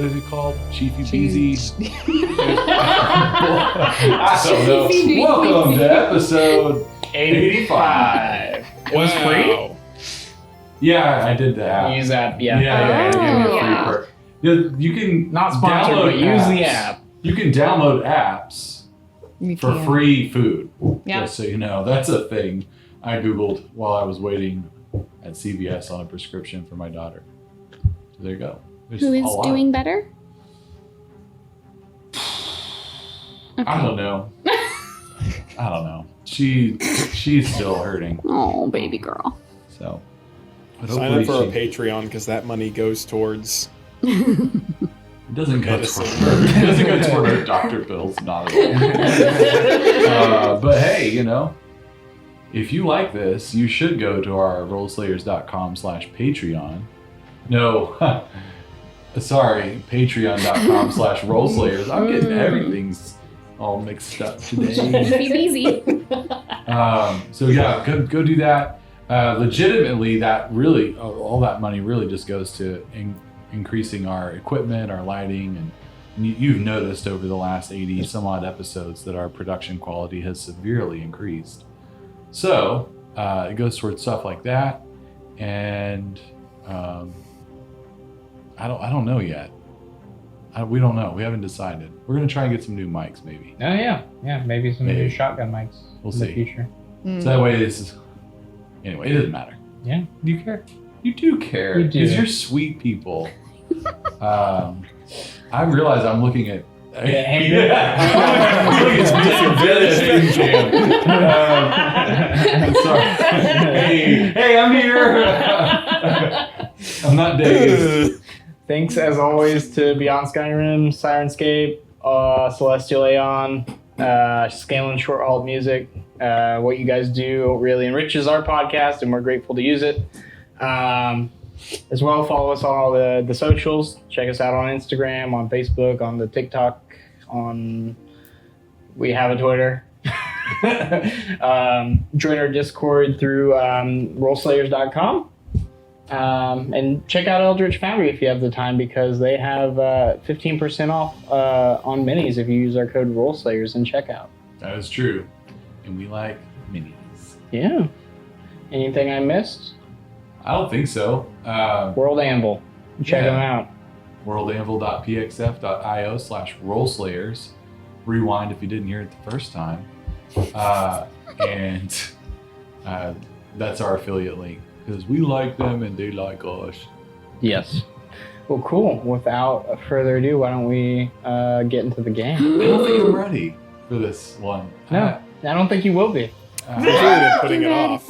is it called? Chiefy Beezy? I don't know. Welcome to episode 85. It was free? Yeah, I did the app. Use app, yeah. Yeah, give me a free yeah. perk. You can Not sponsored, download but use apps. the app. You can download apps You for can. free food. Yeah. Just so you know, that's a thing I Googled while I was waiting at CVS on a prescription for my daughter. So there you go. There's Who a is lot. doing better? I don't know. I don't know. She's still hurting. Oh, baby girl. So but Sign up for a hopefully Patreon because that money goes towards it doesn't go medicine. toward her. It doesn't go toward her doctor bills, not at all. But hey, you know, if you like this, you should go to our rollslayers.com/Patreon. No, sorry, patreon.com/rollslayers. I'm getting everything's all mixed up today. Be easy. So yeah, go do that. Legitimately, that really, all that money really just goes to increasing our equipment, our lighting, and you've noticed over the last 80 some odd episodes that our production quality has severely increased. So it goes towards stuff like that, and I don't know yet. We don't know. We haven't decided. We're gonna try and get some new mics, maybe. Oh, yeah. Yeah, maybe some Maybe. new shotgun mics We'll in see. the future. So that way, this is. Anyway, it doesn't matter. Yeah. Do you care? You do care You do. because you're sweet people. I realize I'm looking at. Sorry. Hey, I'm here. I'm not dazed. Thanks, as always, to Beyond Skyrim, Sirenscape, Celestial Aeon, Scaling Short Halt Music. What you guys do really enriches our podcast, and we're grateful to use it. As well, follow us on all the socials. Check us out on Instagram, on Facebook, on the TikTok, we have a Twitter. Join our Discord through rollslayers.com. And check out Eldritch Foundry if you have the time, because they have 15% off on minis if you use our code RollSlayers in checkout. That is true. And we like minis. Yeah. Anything I missed? I don't think so. World Anvil. Check Yeah. them out. worldanvil.pxf.io/rollslayers. Rewind if you didn't hear it the first time. And that's our affiliate link, because we like them and they like us. Yes. Well, cool. Without further ado, why don't we get into the game? I don't think I'm ready for this one. No, I don't think you will be. I'm good at putting it off.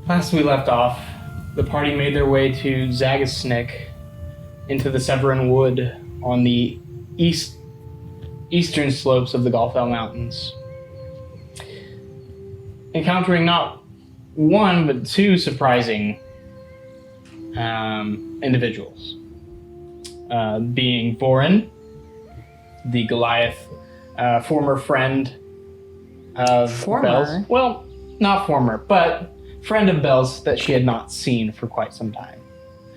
Last we left off, the party made their way to Zagasnik into the Severin Wood on the eastern slopes of the Galfell Mountains. Encountering not one, but two surprising individuals. Being Vorin, the Goliath, former friend of Former? Belle's. Well, not former, but friend of Belle's that she had not seen for quite some time.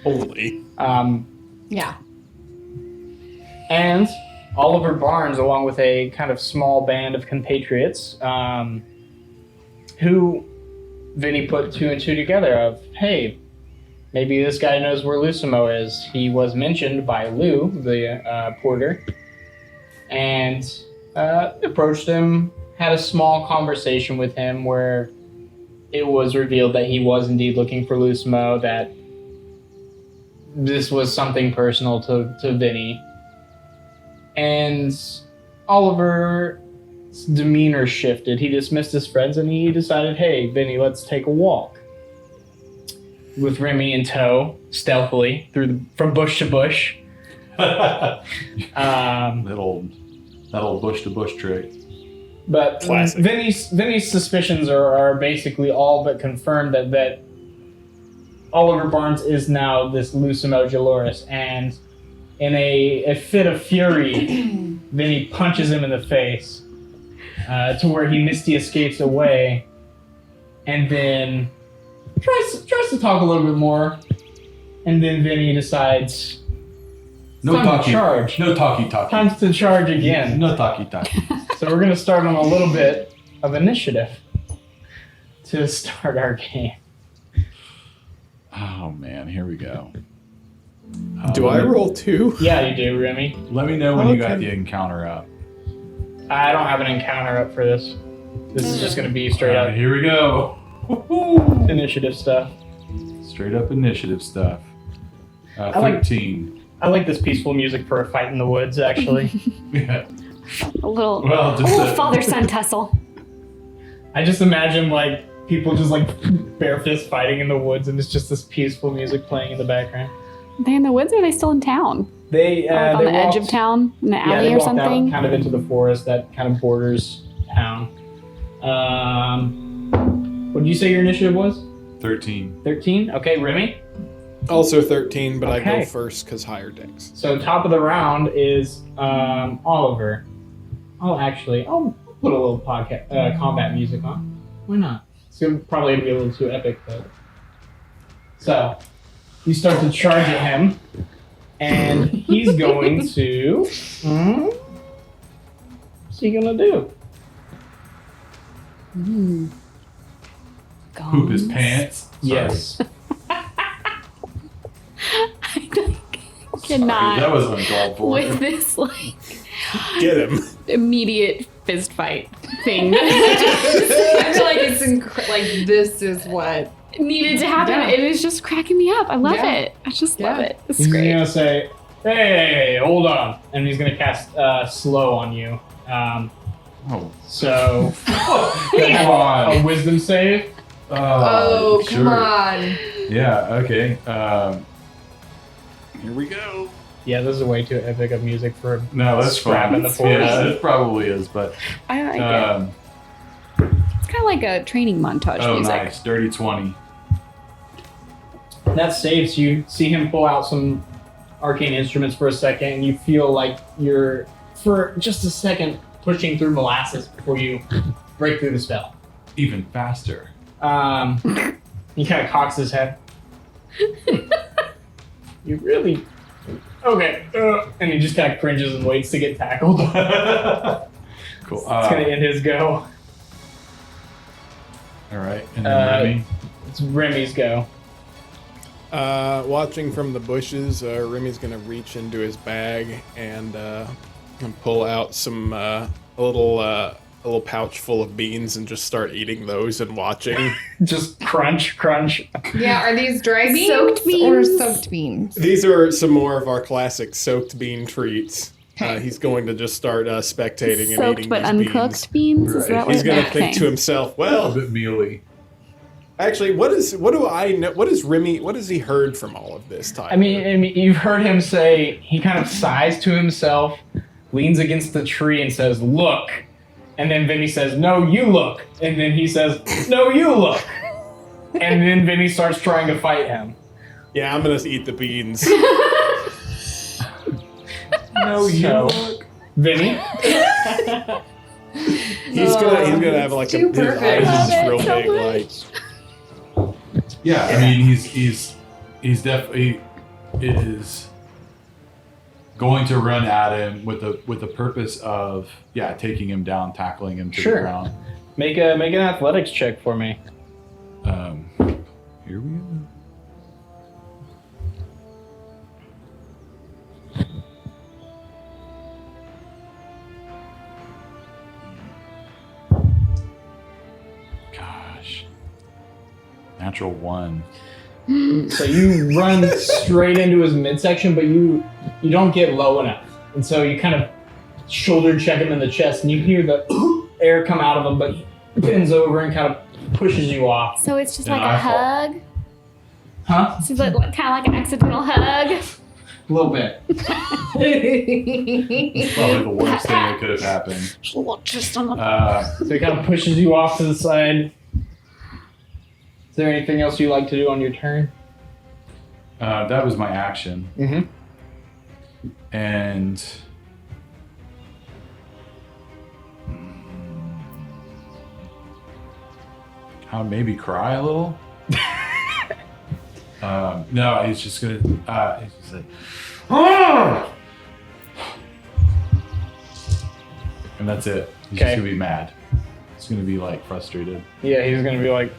Holy. Yeah. And Oliver Barnes, along with a kind of small band of compatriots, who Vinnie put two and two together of, hey, maybe this guy knows where Lucimo is. He was mentioned by Lou, the porter, and approached him, had a small conversation with him where it was revealed that he was indeed looking for Lucimo, that this was something personal to Vinnie. And Oliver's demeanor shifted. He dismissed his friends and he decided, hey, Vinnie, let's take a walk. With Remy in tow, stealthily, from bush to bush. That old bush to bush trick. But Classic. Vinny's suspicions are basically all but confirmed that Oliver Barnes is now this Lucimo Jaloris, and in a fit of fury, Vinny punches him in the face to where he misty escapes away, and then tries to talk a little bit more, and then Vinny decides No time to talkie. charge. No talkie. Time to charge again. No talkie. So we're gonna start on a little bit of initiative to start our game. Oh man, here we go. Do I roll 2? Yeah, you do, Remy. Let me know when you got Okay. the encounter up. I don't have an encounter up for this. This is just gonna be straight up Here we go. initiative stuff. Straight up initiative stuff. I like- 13. I like this peaceful music for a fight in the woods, actually. Yeah. A little, Well, just a- father-son tussle. I just imagine like people just like bare fist fighting in the woods, and it's just this peaceful music playing in the background. Are they in the woods or are they still in town? They Like on they the edge of walked- town? In the Yeah, alley they or walked something? out kind of into the forest that kind of borders town. What did you say your initiative was? 13. 13? Okay, Remy. Also 13, but I Okay. go first because higher dex. So top of the round is Oliver. Oh, actually, I'll put a little combat music on. Why not? It's gonna probably be a little too epic, though. So you start to charge at him, and he's going to. What's he gonna do? Poop his pants. Sorry. Yes. Cannot. That was uncalled for. With this, like, Get him. immediate fist fight thing I feel like it's like this is what. needed to happen. Yeah. It is just cracking me up. I love Yeah. it. I just love Yeah. it. It's He's great. gonna say, "Hey, hold on," and he's gonna cast slow on you. Oh. So Come on. a wisdom save. Oh, sure. come on. Yeah, okay. Here we go. Yeah, this is way too epic of music for. No, that's Scrap fine. in the forest. Yeah, it probably is, but I like it. um, It's kind of like a training montage oh, music. nice. Dirty 20. That saves you. See him pull out some arcane instruments for a second, and you feel like you're, for just a second, pushing through molasses before you break through the spell. Even faster. He kind of cocks his head. You really. Okay. And he just kind of cringes and waits to get tackled. Cool. It's going to end his go. All right. And then Remy. It's Remy's go. Watching from the bushes, Remy's gonna reach into his bag and pull out some a little pouch full of beans and just start eating those and watching. Just crunch, crunch. Yeah, are these dry beans, Soaked or beans? soaked beans? These are some more of our classic soaked bean treats. Okay. He's going to just start spectating and Soaked eating but these uncooked beans? Is Right. that what He's gonna that think to thing? himself, A well, bit mealy. actually, what do I know? What is Remy? What has he heard from all of this time? I mean, you've heard him say, he kind of sighs to himself, leans against the tree and says, "Look." And then Vinny says, "No, you look." And then he says, "No, you look." And then Vinny starts trying to fight him. yeah, I'm gonna eat the beans. No, So, Vinny, He's gonna have like Too his perfect. eyes is real Love it big, so like. Yeah, I mean, he's definitely is going to run at him with the purpose of taking him down, tackling him to Sure. the ground. make an athletics check for me. Here we go. Gosh, natural 1. So you run straight into his midsection, but you don't get low enough. And so you kind of shoulder check him in the chest, and you hear the air come out of him, but he bends over and kind of pushes you off. So it's just And like a I fall. hug? Huh? So it's kind of like an accidental hug? A little bit. It's probably the worst thing that could have happened. So he kind of pushes you off to the side. Is there anything else you like to do on your turn? That was my action. Mm-hmm. And I'll maybe cry a little. No, he's just gonna. He's just like, "Ah!" And that's it. He's Okay. just gonna be mad. He's gonna be like frustrated. Yeah, he's gonna be like,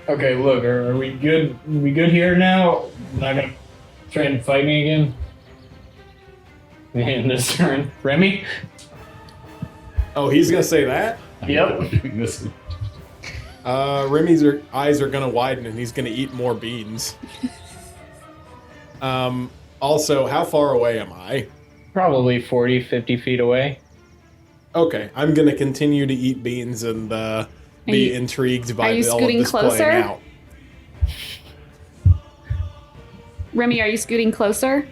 okay, look, are we good? Are we good here now? Not gonna try and fight me again? In this turn, Remy? Oh, he's gonna say that? Yep. I'm doing this. Remy's eyes are gonna widen and he's gonna eat more beans. Also, how far away am I? Probably 40, 50 feet away. Okay, I'm gonna continue to eat beans and be you- intrigued are by you all of scooting this closer? playing out. Remy, are you scooting closer?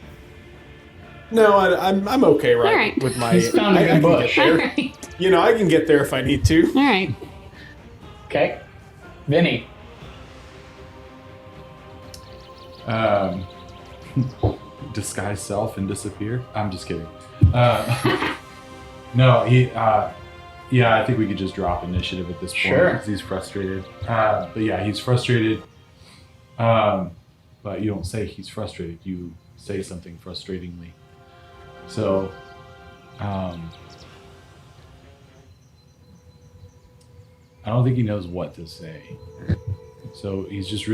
No, I'm okay All right. with my. He's found a I good can bush. get All there. right. You know, I can get there if I need to. All right. Okay. Vinny. Disguise self and disappear. I'm just kidding. No, he. Yeah, I think we could just drop initiative at this point. Sure. Because he's frustrated. But yeah, he's frustrated. But you don't say he's frustrated. You say something frustratingly. So, I don't think he knows what to say. So he's just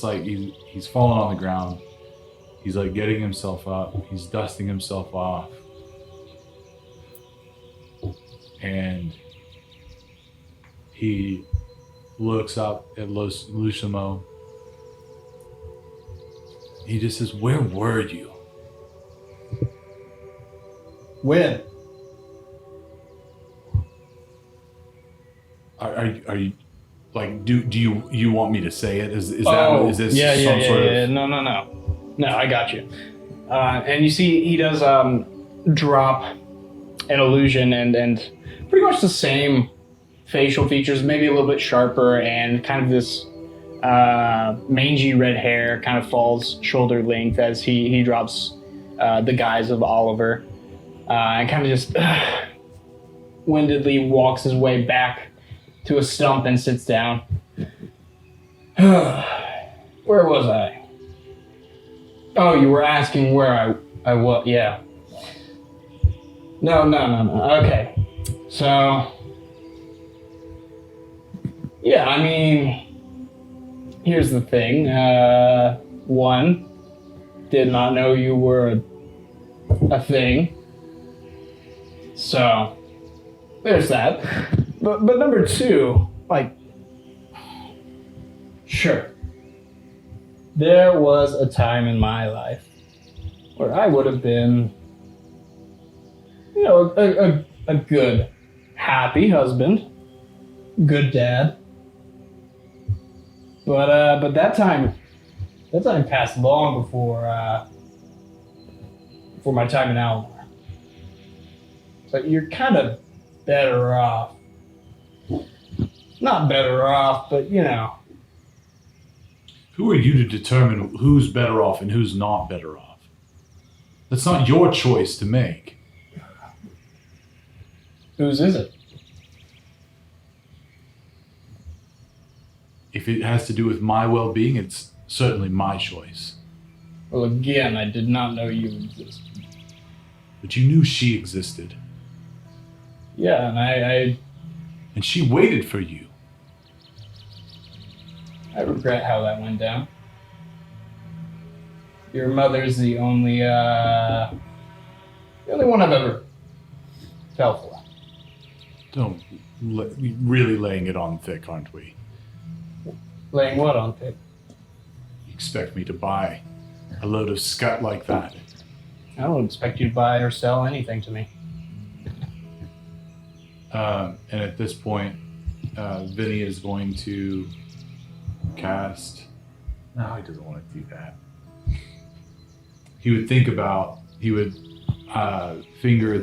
like, he's fallen on the ground. He's like getting himself up. He's dusting himself off. And he looks up at Lucimo. He just says, "Where were you?" When? Are you like do you want me to say it? Is this some sort of No, I got you. And you see he does drop an illusion and pretty much the same facial features, maybe a little bit sharper, and kind of this mangy red hair kind of falls shoulder length as he drops the guise of Oliver, and kind of just windedly walks his way back to a stump and sits down. Where was I? Oh, you were asking where I was. Yeah. No. Okay. So, yeah, I mean, here's the thing. One, did not know you were a thing. So, there's that. But number two, like, sure. There was a time in my life where I would have been, you know, a good, happy husband, good dad. But that time passed long before my time in Almar. So you're kind of better off. Not better off, but you know. Who are you to determine who's better off and who's not better off? That's not your choice to make. Whose is it? If it has to do with my well-being, it's certainly my choice. Well, again, I did not know you existed. But you knew she existed, Yeah, and and she waited for you. I regret how that went down. Your mother's the only one I've ever fell for. We really laying it on thick, aren't we? Laying what on thick? You expect me to buy a load of scut like that? I don't expect you to buy or sell anything to me. And at this point, Vinny is going to cast. No, he doesn't want to do that. he would think about, he would finger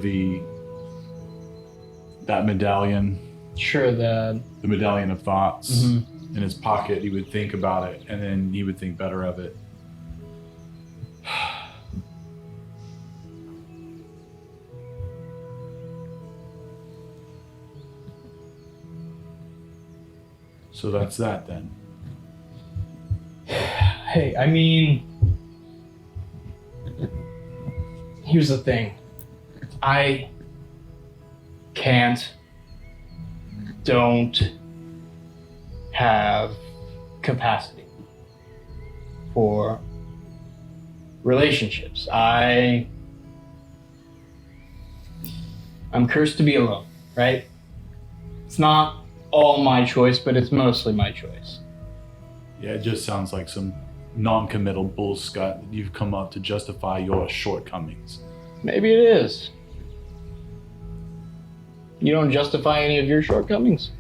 that medallion, Sure, the medallion of thoughts Mhm. in his pocket. He would think about it, and then he would think better of it. So that's that then. Hey, I mean, here's the thing. I don't have capacity for relationships. I'm cursed to be alone, right? It's not all my choice, but it's mostly my choice. Yeah, it just sounds like some non-committal bullscut that you've come up to justify your shortcomings. Maybe it is. You don't justify any of your shortcomings?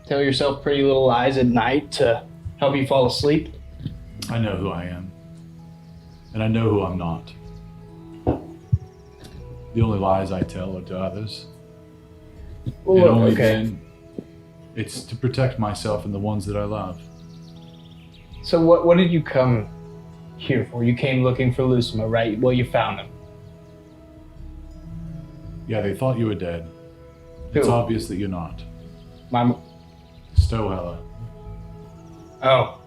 Tell yourself pretty little lies at night to help you fall asleep? I know who I am. And I know who I'm not. The only lies I tell are to others. Well, And only okay. then it's to protect myself and the ones that I love. So what did you come here for? You came looking for Lucima, right? Well, you found him. Yeah, they thought you were dead. It's Who? obvious that you're not. My... Stohella. Oh.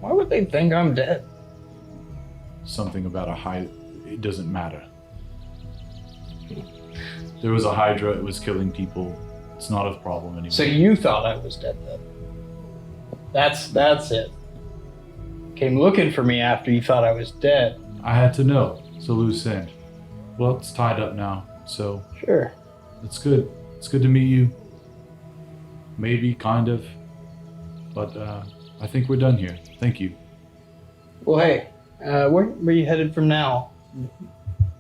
Why would they think I'm dead? Something about a hydra. It doesn't matter. There was a hydra. It was killing people. It's not a problem anymore. So you thought I was dead then? That's it. Came looking for me after you thought I was dead. I had to know. It's a loose end. Well, it's tied up now, so Sure. it's good. It's good to meet you. Maybe, kind of. But I think we're done here. Thank you. Well, hey, where are you headed from now?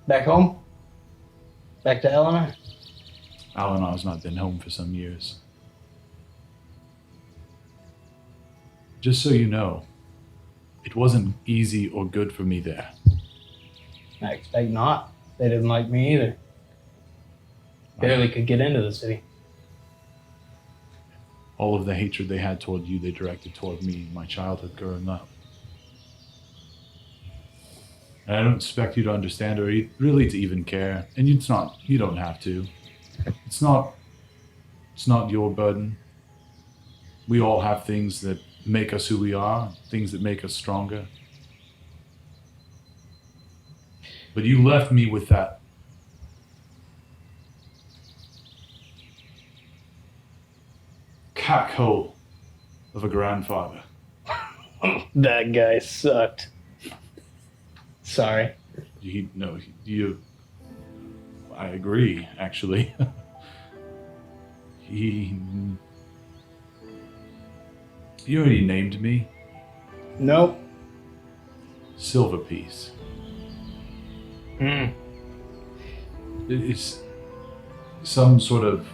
Back home? Back to Eleanor? Eleanor's not been home for some years. Just so you know, it wasn't easy or good for me there. I expect not. They didn't like me either. Barely could get into the city. All of the hatred they had toward you, they directed toward me, my childhood growing up. And I don't expect you to understand or really to even care. And you don't have to. It's not your burden. We all have things that make us who we are, things that make us stronger. But you left me with that cackhole of a grandfather. That guy sucked. Sorry. I agree, actually. You already named me Nope. Silver Piece. Hmm. It's some sort of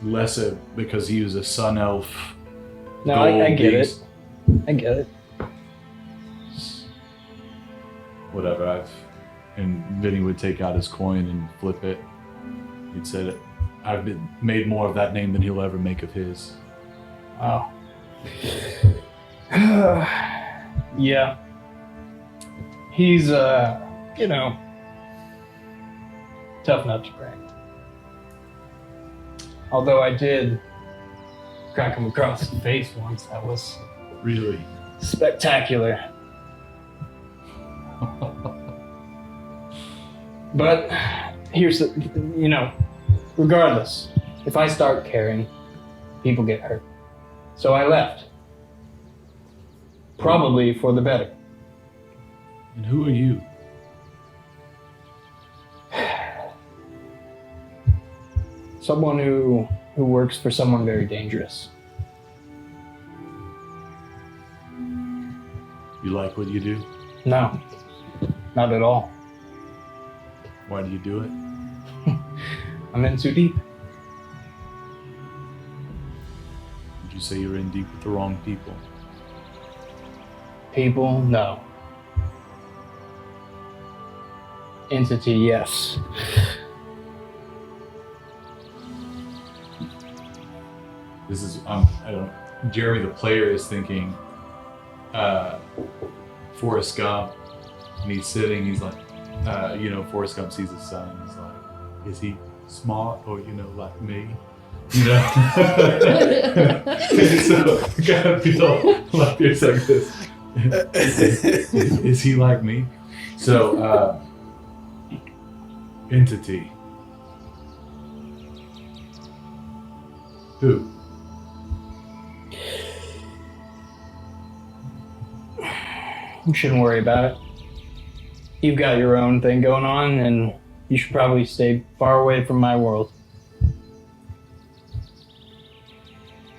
lesser because he was a sun elf. No, I gold get it. beast. I get it. Whatever. And Vinnie would take out his coin and flip it. He'd said, "I've been made more of that name than he'll ever make of his." Wow. Yeah. He's, tough nut to crack. Although I did crack him across the face once. That was Really? spectacular. But here's the, regardless, if I start caring, people get hurt. So I left. Probably for the better. And who are you? Someone who works for someone very dangerous. You like what you do? No, not at all. Why do you do it? I'm in too deep. Would you say you're in deep with the wrong people? People, no. Entity, yes. This is I don't. Jeremy, the player, is thinking Forrest Gump, and he's sitting. He's like, Forrest Gump sees his son. And he's like, is he smart or like me? So I kind of feel like there's like this. Is he like me? So entity. Who? You shouldn't worry about it. You've got your own thing going on, and you should probably stay far away from my world.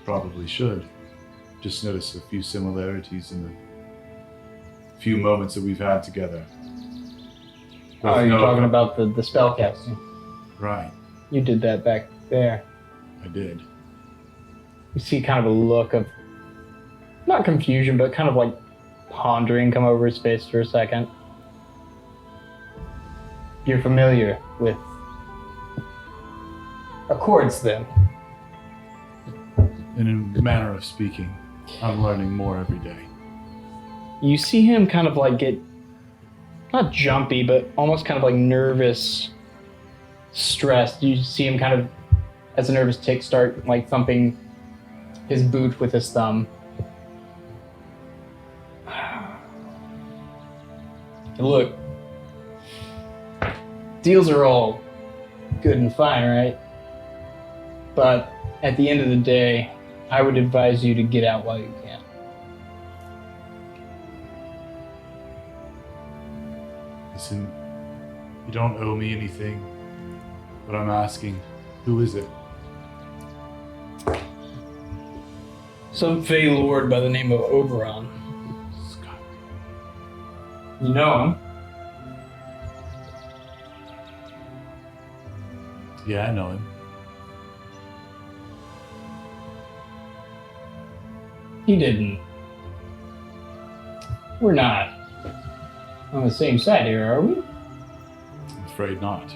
Probably should. Just noticed a few similarities in the few moments that we've had together. Oh, you're talking about the spell casting. Right, You did that back there. I did. You see kind of a look of, not confusion, but kind of like pondering come over his face for a second. You're familiar with Accords then? In a manner of speaking, I'm learning more every day. You see him kind of like get, not jumpy, but almost kind of like nervous, stressed. You see him kind of, as a nervous tick, start like thumping his boot with his thumb. Look, deals are all good and fine, right? But at the end of the day, I would advise you to get out while you can. Listen, you don't owe me anything, but I'm asking, who is it? Some Fey Lord by the name of Oberon. Scott. You know him? Yeah, I know him. He didn't. We're not on the same side here, are we? I'm afraid not.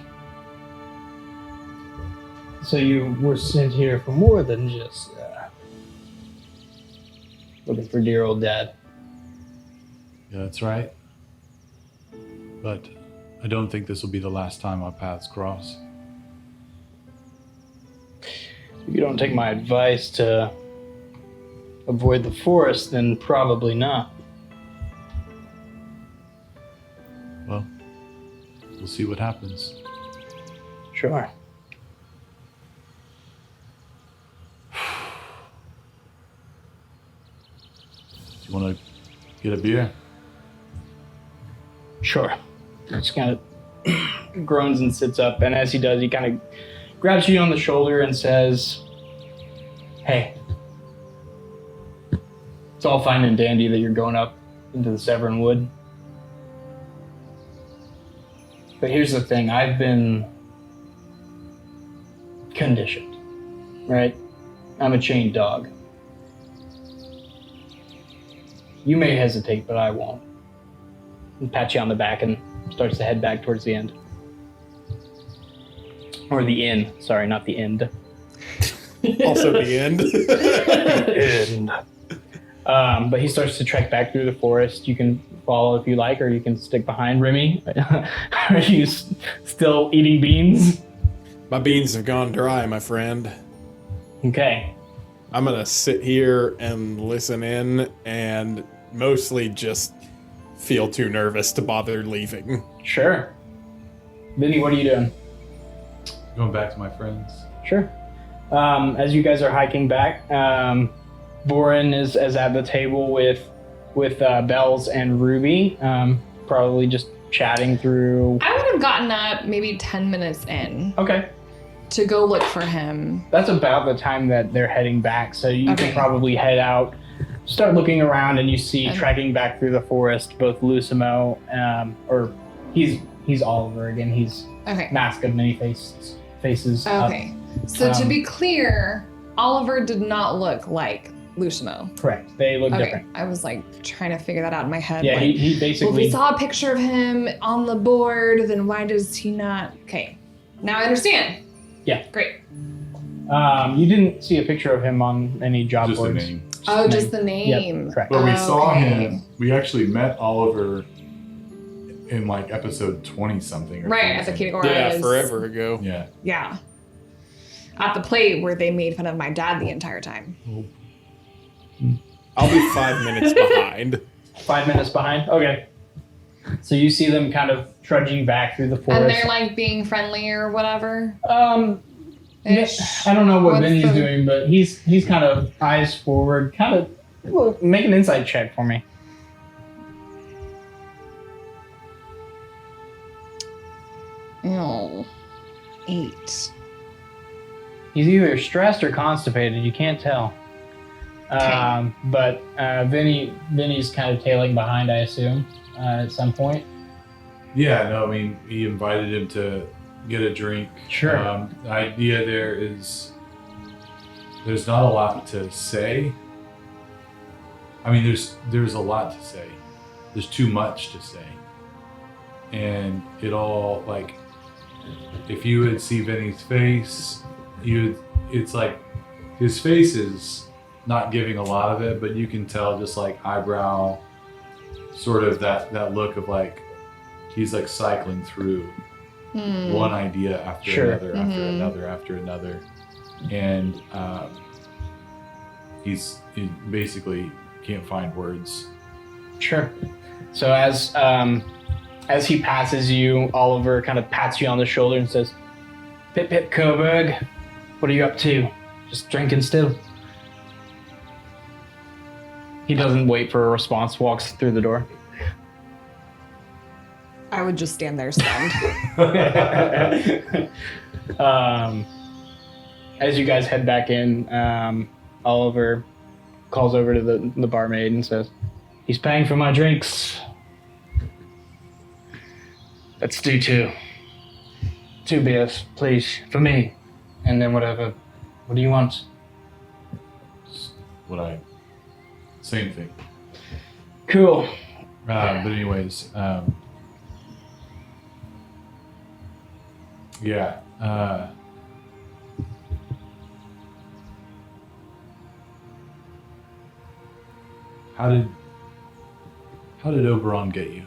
So you were sent here for more than just looking for dear old dad. Yeah, that's right. But I don't think this will be the last time our paths cross. If you don't take my advice to avoid the forest, then probably not. Well, we'll see what happens. Sure. Do you want to get a beer? Sure. Just kind of groans and sits up, and as he does, he kind of grabs you on the shoulder and says, "Hey, it's all fine and dandy that you're going up into the Severn Wood. But here's the thing, I've been conditioned, right? I'm a chained dog. You may hesitate, but I won't." And pats you on the back and starts to head back towards the end. Or the inn. Sorry, not the end. Also the end. End. But he starts to trek back through the forest. You can follow if you like, or you can stick behind Remy. Are you still eating beans? My beans have gone dry, my friend. Okay. I'm gonna sit here and listen in and mostly just feel too nervous to bother leaving. Sure. Vinny, what are you doing? Going back to my friends. Sure. As you guys are hiking back, Boren is at the table with Bells and Ruby, probably just chatting through. I would have gotten up maybe 10 minutes in Okay. to go look for him. That's about the time that they're heading back, so you Okay. can probably head out, start looking around, and you see Okay. trekking back through the forest both Lucimo, or he's Oliver again. He's Okay. Mask of Many Faces. Okay. So to be clear, Oliver did not look like Lucimo. Correct. They look Okay, different. I was like trying to figure that out in my head. Yeah, like, he well, if basically. we saw a picture of him on the board, then why does he not? Okay, now I understand. Yeah. Great. You didn't see a picture of him on any job Just the boards. name. Oh, just the name. Yep, correct. But we saw Okay. him. We actually met Oliver in like episode 20 something. Right, at the Kitagora. Yeah, forever ago. Yeah. Yeah. At the plate where they made fun of my dad the entire time. I'll be 5 minutes behind. 5 minutes behind. Okay. So you see them kind of trudging back through the forest. And they're like being friendly or whatever. I don't know what What's Vinny's the- doing, but he's kind of eyes forward, kind of. Well, make an insight check for me. Oh, 8. He's either stressed or constipated. You can't tell. But Vinny's kind of tailing behind, I assume, at some point. Yeah, no, I mean, he invited him to get a drink. Sure. The idea there is there's not a lot to say. I mean, there's a lot to say. There's too much to say. And it all, like, if you would see Vinny's face, it's like his face is not giving a lot of it, but you can tell just like eyebrow, sort of that look of like, he's like cycling through one idea after Sure. another, after another, after another. And he basically can't find words. Sure. So as he passes you, Oliver kind of pats you on the shoulder and says, "Pip Pip Coburg, what are you up to? Just drinking still?" He doesn't wait for a response, walks through the door. I would just stand there stunned. As you guys head back in, Oliver calls over to the barmaid and says, "He's paying for my drinks. Let's do 2. 2 beers, please, for me. And then whatever. What do you want?" Same thing. Cool. But anyways, yeah. How did Oberon get you?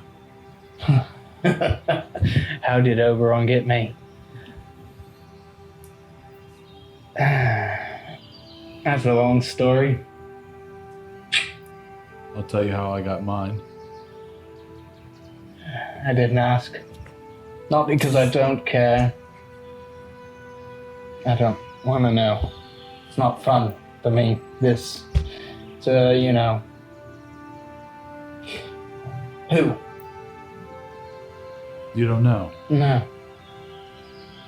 How did Oberon get me? That's a long story. I'll tell you how I got mine. I didn't ask. Not because I don't care. I don't want to know. It's not fun for me, this. So, you know. Who? You don't know. No.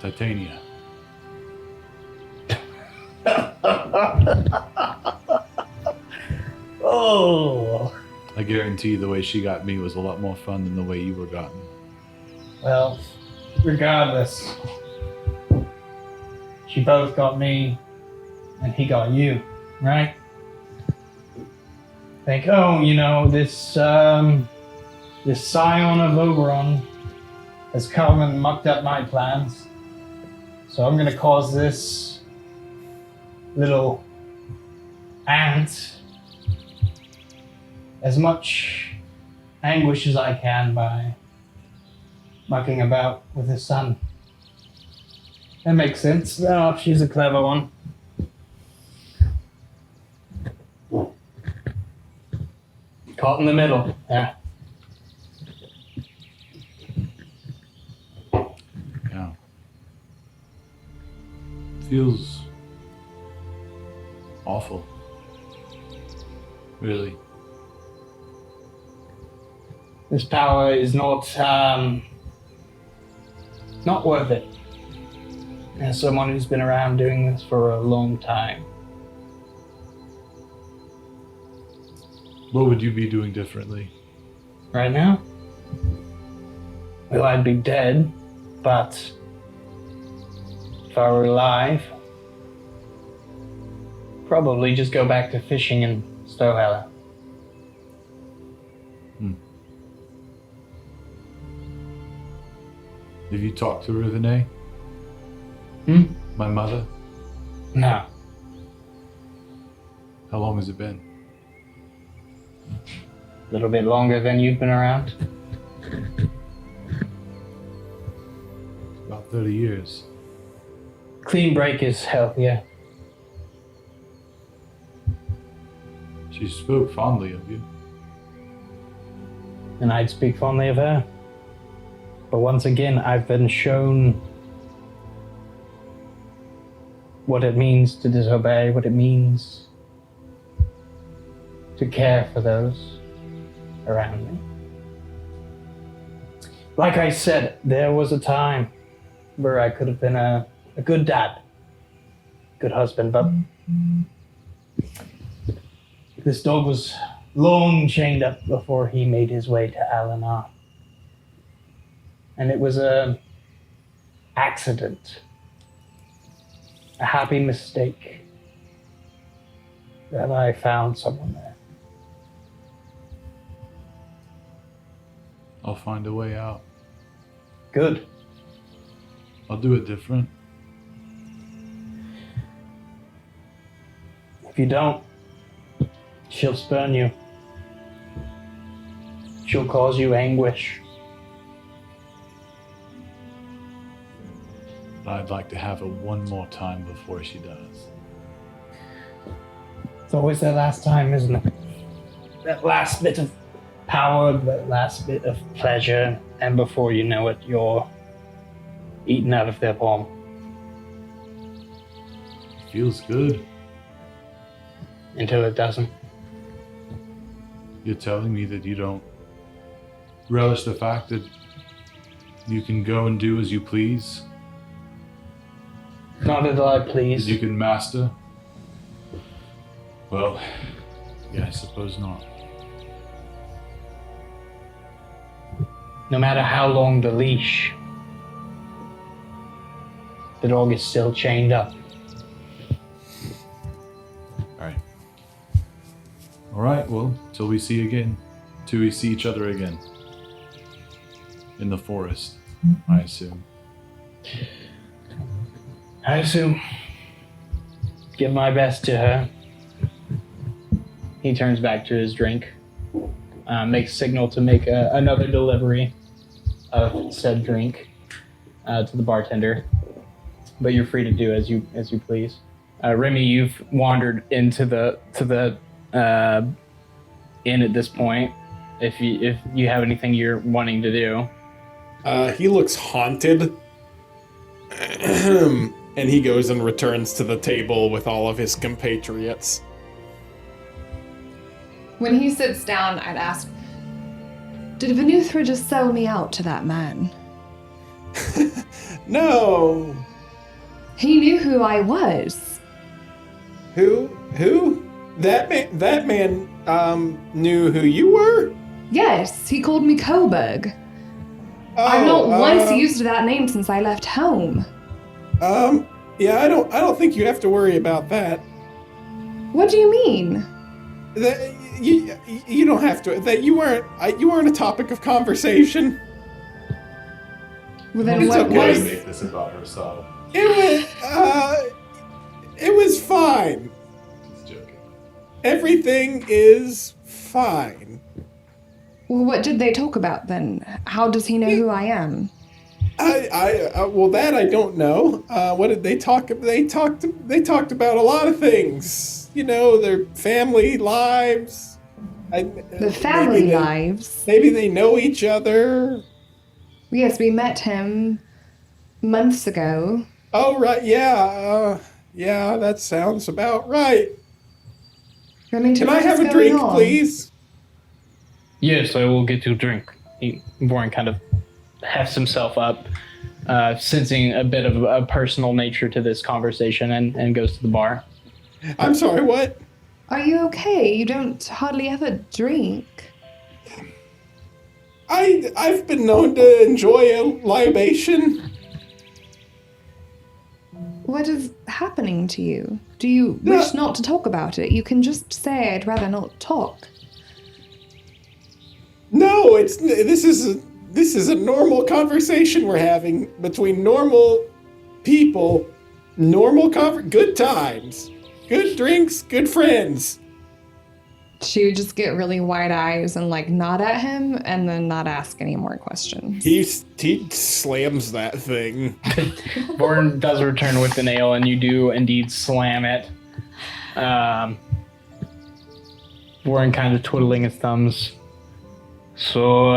Titania. Oh. I guarantee the way she got me was a lot more fun than the way you were gotten. Well, regardless. She both got me, and he got you, right? Think, oh, you know, this scion of Oberon has come and mucked up my plans. So I'm gonna cause this little ant as much anguish as I can by mucking about with his son. That makes sense. Oh, she's a clever one. Caught in the middle. Yeah. Yeah. Feels awful. Really. This power is not worth it. As someone who's been around doing this for a long time. What would you be doing differently? Right now? Well, I'd be dead, but if I were alive, probably just go back to fishing in Stowheller. Have you talked to her, Vinnie? My mother? No. How long has it been? A little bit longer than you've been around. About 30 years. Clean break is healthier. She spoke fondly of you. And I'd speak fondly of her. But once again, I've been shown what it means to disobey, what it means to care for those around me. Like I said, there was a time where I could have been a good dad, good husband, but this dog was long chained up before he made his way to Alanar. And it was a accident, a happy mistake that I found someone there. I'll find a way out. Good. I'll do it different. If you don't, she'll spurn you. She'll cause you anguish. I'd like to have it one more time before she does. It's always that last time, isn't it? That last bit of power, that last bit of pleasure, and before you know it, you're eaten out of their palm. Feels good. Until it doesn't. You're telling me that you don't relish the fact that you can go and do as you please? Not as I That please. you can master? Well, yeah, I suppose not. No matter how long the leash, the dog is still chained up. All right, well, till we see again. Till we see each other again. In the forest, I assume. I assume. Give my best to her. He turns back to his drink, makes signal to make another delivery of said drink to the bartender. But you're free to do as you please. Remy, you've wandered into the inn at this point. If you have anything you're wanting to do. He looks haunted. And he goes and returns to the table with all of his compatriots. When he sits down, I'd ask, did Venuthra just sell me out to that man? No. He knew who I was. Who? That man knew who you were? Yes, he called me Coburg. I've not once used that name since I left home. Yeah, I don't think you have to worry about that. What do you mean? That you don't have to. That you weren't a topic of conversation. Well, then It's what okay to was... make this about herself. It was fine. Just joking. Everything is fine. Well, what did they talk about then? How does he know who I am? Well, that I don't know. What did they talk? They talked about a lot of things. You know, their family lives. The family lives? Maybe they know each other. Yes, we met him months ago. Oh, right, yeah. Yeah, that sounds about right. Remington, Can I what have is a going drink, on? please? Yes, I will get you a drink. Warren kind of hefts himself up, sensing a bit of a personal nature to this conversation, and goes to the bar. I'm sorry, what? Are you okay? You don't hardly ever drink. I've been known to enjoy a libation. What is happening to you? Do you wish not to talk about it? You can just say, I'd rather not talk. No, this is a normal conversation we're having between normal people, good times, good drinks, good friends. She would just get really wide eyes and like nod at him and then not ask any more questions. He slams that thing. Born does return with the nail, and you do indeed slam it. Warren kind of twiddling his thumbs. So,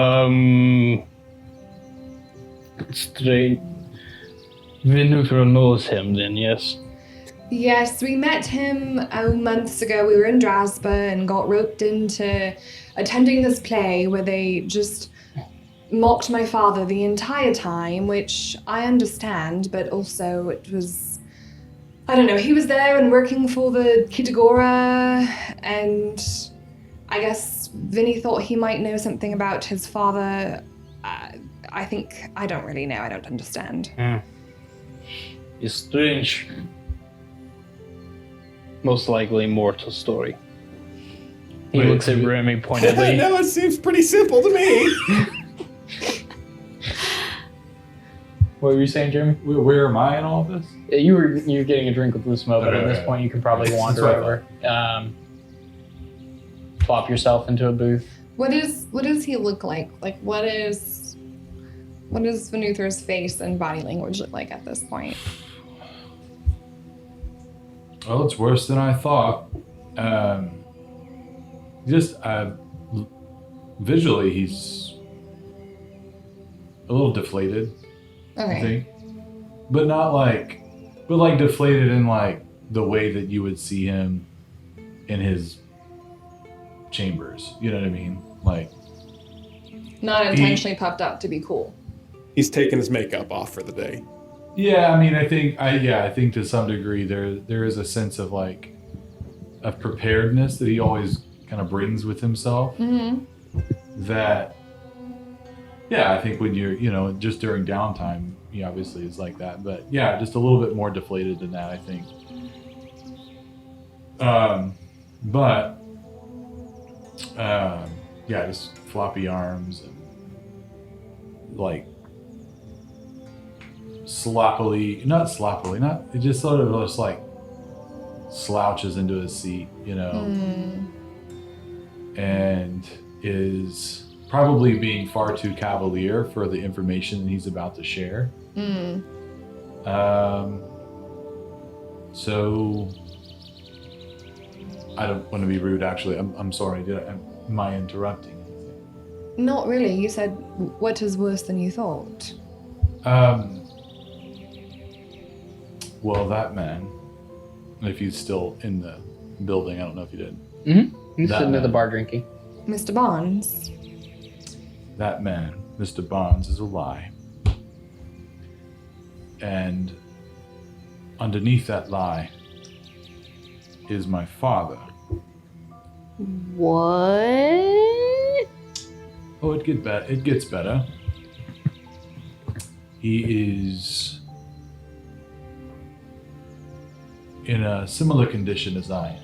straight. Vinnie knows him then, yes? Yes, we met him months ago. We were in Draspa and got roped into attending this play where they just mocked my father the entire time, which I understand, but also it was... I don't know, he was there and working for the Kitagora, and I guess Vinnie thought he might know something about his father. I don't really know, I don't understand. It's strange. Most likely mortal story. He Wait, looks at Remy pointedly. No, it seems pretty simple to me. What were you saying, Jeremy? Where am I in all of this? Yeah, you were getting a drink with Lusmo, but at this Okay. point you can probably wander That's what over. Plop yourself into a booth. What does he look like? Like what does Venuther's face and body language look like at this point? Well, it's worse than I thought. Visually, he's a little deflated, I Okay. think, but deflated in like the way that you would see him in his chambers. You know what I mean? Like, Not intentionally puffed up to be cool. He's taking his makeup off for the day. yeah. I mean, I think to some degree there is a sense of like of preparedness that he always kind of brings with himself. Mm-hmm. That, yeah, I think when you're, just during downtime, he obviously is like that. But yeah, just a little bit more deflated than that, I think. Yeah, just floppy arms and like it just sort of just like slouches into his seat, and is probably being far too cavalier for the information he's about to share. So I don't want to be rude. Actually, I'm sorry. Am I interrupting anything? Not really. You said what is worse than you thought. Well, that man. If he's still in the building, I don't know if he did. Mm-hmm. He's That sitting at the man. bar drinking. Mr. Barnes. That man, Mr. Barnes, is a lie. And underneath that lie is my father. What? Oh, it gets better. He is in a similar condition as I am,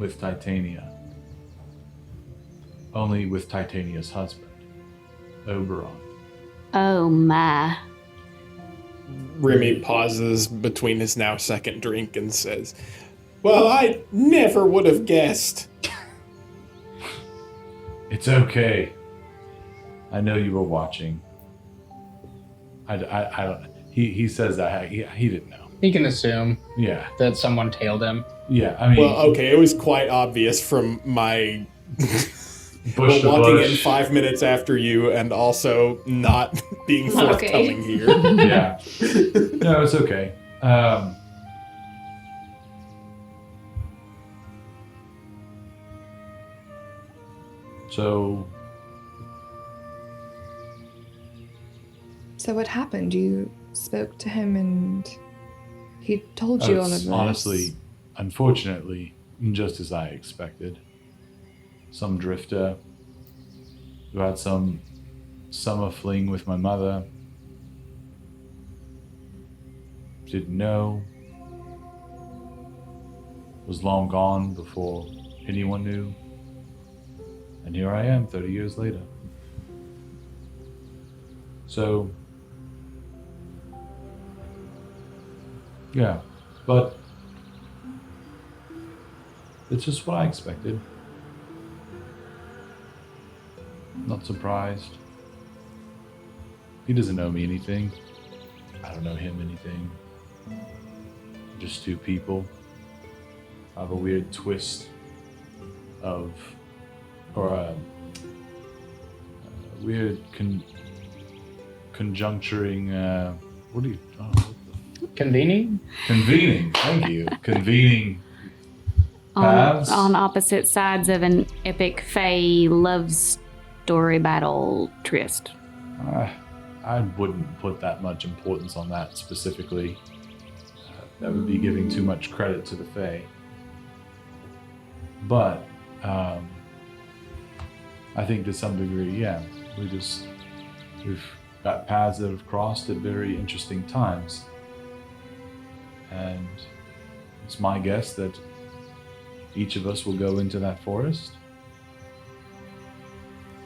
with Titania. Only with Titania's husband, Oberon. Oh my. Remy pauses between his now second drink and says, "Well, I never would have guessed." It's okay. I know you were watching. I don't. He says that he didn't know. He can assume Yeah, that someone tailed him. yeah. I mean, Well, okay, it was quite obvious from my bush to walking in bush. 5 minutes after you and also not being forthcoming here. Yeah. No, it's okay. So So what happened? You spoke to him and he told you all of it's this. honestly, unfortunately, just as I expected. Some drifter who had some summer fling with my mother didn't know, was long gone before anyone knew. And here I am 30 years later. So, yeah, but it's just what I expected. Not surprised. He doesn't know me anything. I don't know him anything. Just two people. I have a weird twist of, or a weird conjuncturing, what do you, Convening? Convening, thank you. Convening paths. On opposite sides of an epic fae love story battle tryst. I wouldn't put that much importance on that specifically. That would be giving too much credit to the fae. But I think to some degree, yeah, we've got paths that have crossed at very interesting times. And it's my guess that each of us will go into that forest.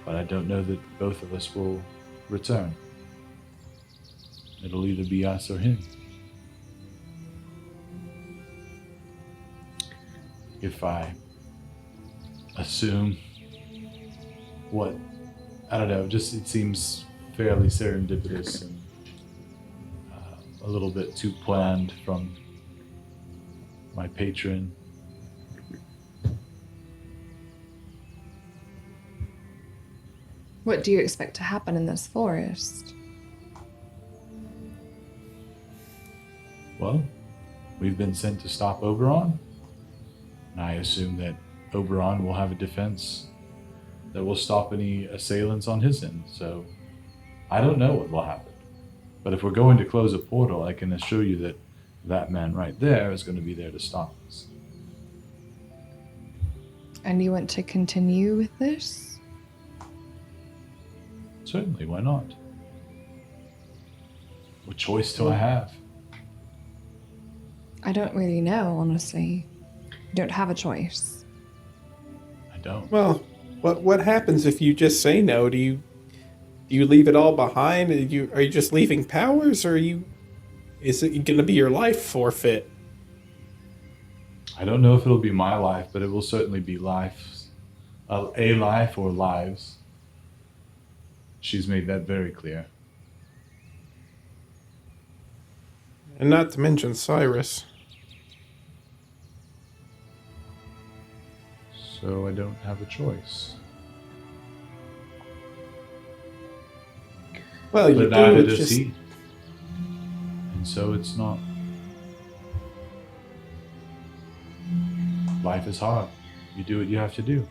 But I don't know that both of us will return. It'll either be us or him. If I assume what, I don't know, just it seems fairly serendipitous and a little bit too planned from my patron. What do you expect to happen in this forest? Well, we've been sent to stop Oberon, and I assume that Oberon will have a defense that will stop any assailants on his end, so I don't know what will happen. But if we're going to close a portal, I can assure you that that man right there is going to be there to stop us. And you want to continue with this? Certainly, why not? What choice do I have? I don't really know, honestly. You don't have a choice. I don't. Well, what happens if you just say no? Do you leave it all behind? Are you just leaving powers, or is it going to be your life forfeit? I don't know if it'll be my life, but it will certainly be lives. A life or lives. She's made that very clear. And not to mention Cyrus. So I don't have a choice. Well, you But neither do. It's does just he. And so it's not. Life is hard. You do what you have to do.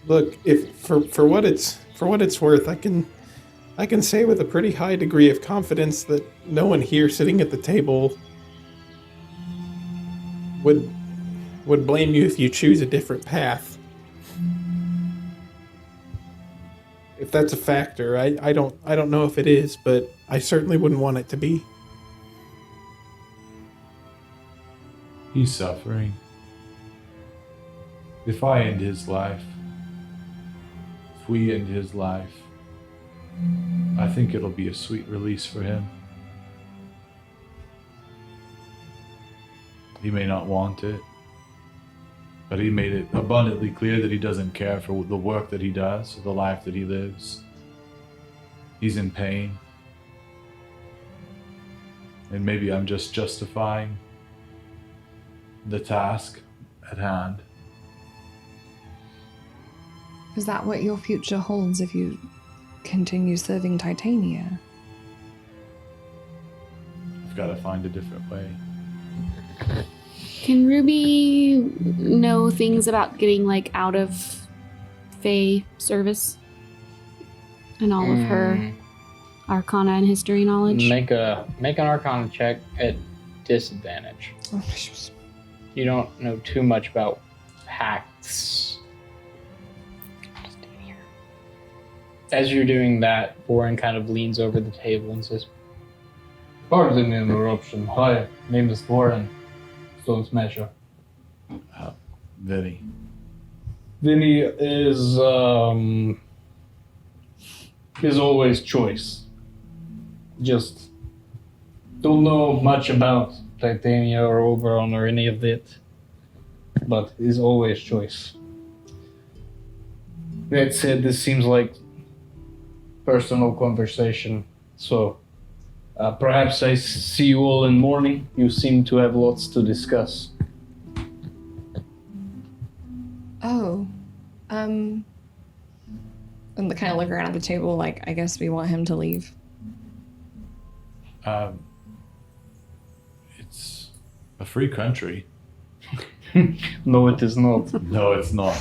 look. If for what it's worth, I can say with a pretty high degree of confidence that no one here sitting at the table would blame you if you choose a different path. If that's a factor, I don't know if it is, but I certainly wouldn't want it to be. He's suffering. If I end his life, if we end his life, I think it'll be a sweet release for him. He may not want it, but he made it abundantly clear that he doesn't care for the work that he does, the life that he lives. He's in pain. And maybe I'm just justifying the task at hand. Is that what your future holds if you continue serving Titania? I've got to find a different way. Can Ruby know things about getting like out of Fae service and all of her arcana and history knowledge? Make an Arcana check at disadvantage. You don't know too much about pacts. As you're doing that, Warren kind of leans over the table and says, Pardon the interruption. Hi, name is Warren. Stone Smasher. Vinny. Vinny is always choice. Just don't know much about Titania or Oberon or any of it, but is always choice. That said, this seems like personal conversation, so perhaps I see you all in morning. You seem to have lots to discuss. Oh. And they kind of look around at the table like, I guess we want him to leave. It's a free country. No, it is not. No, it's not.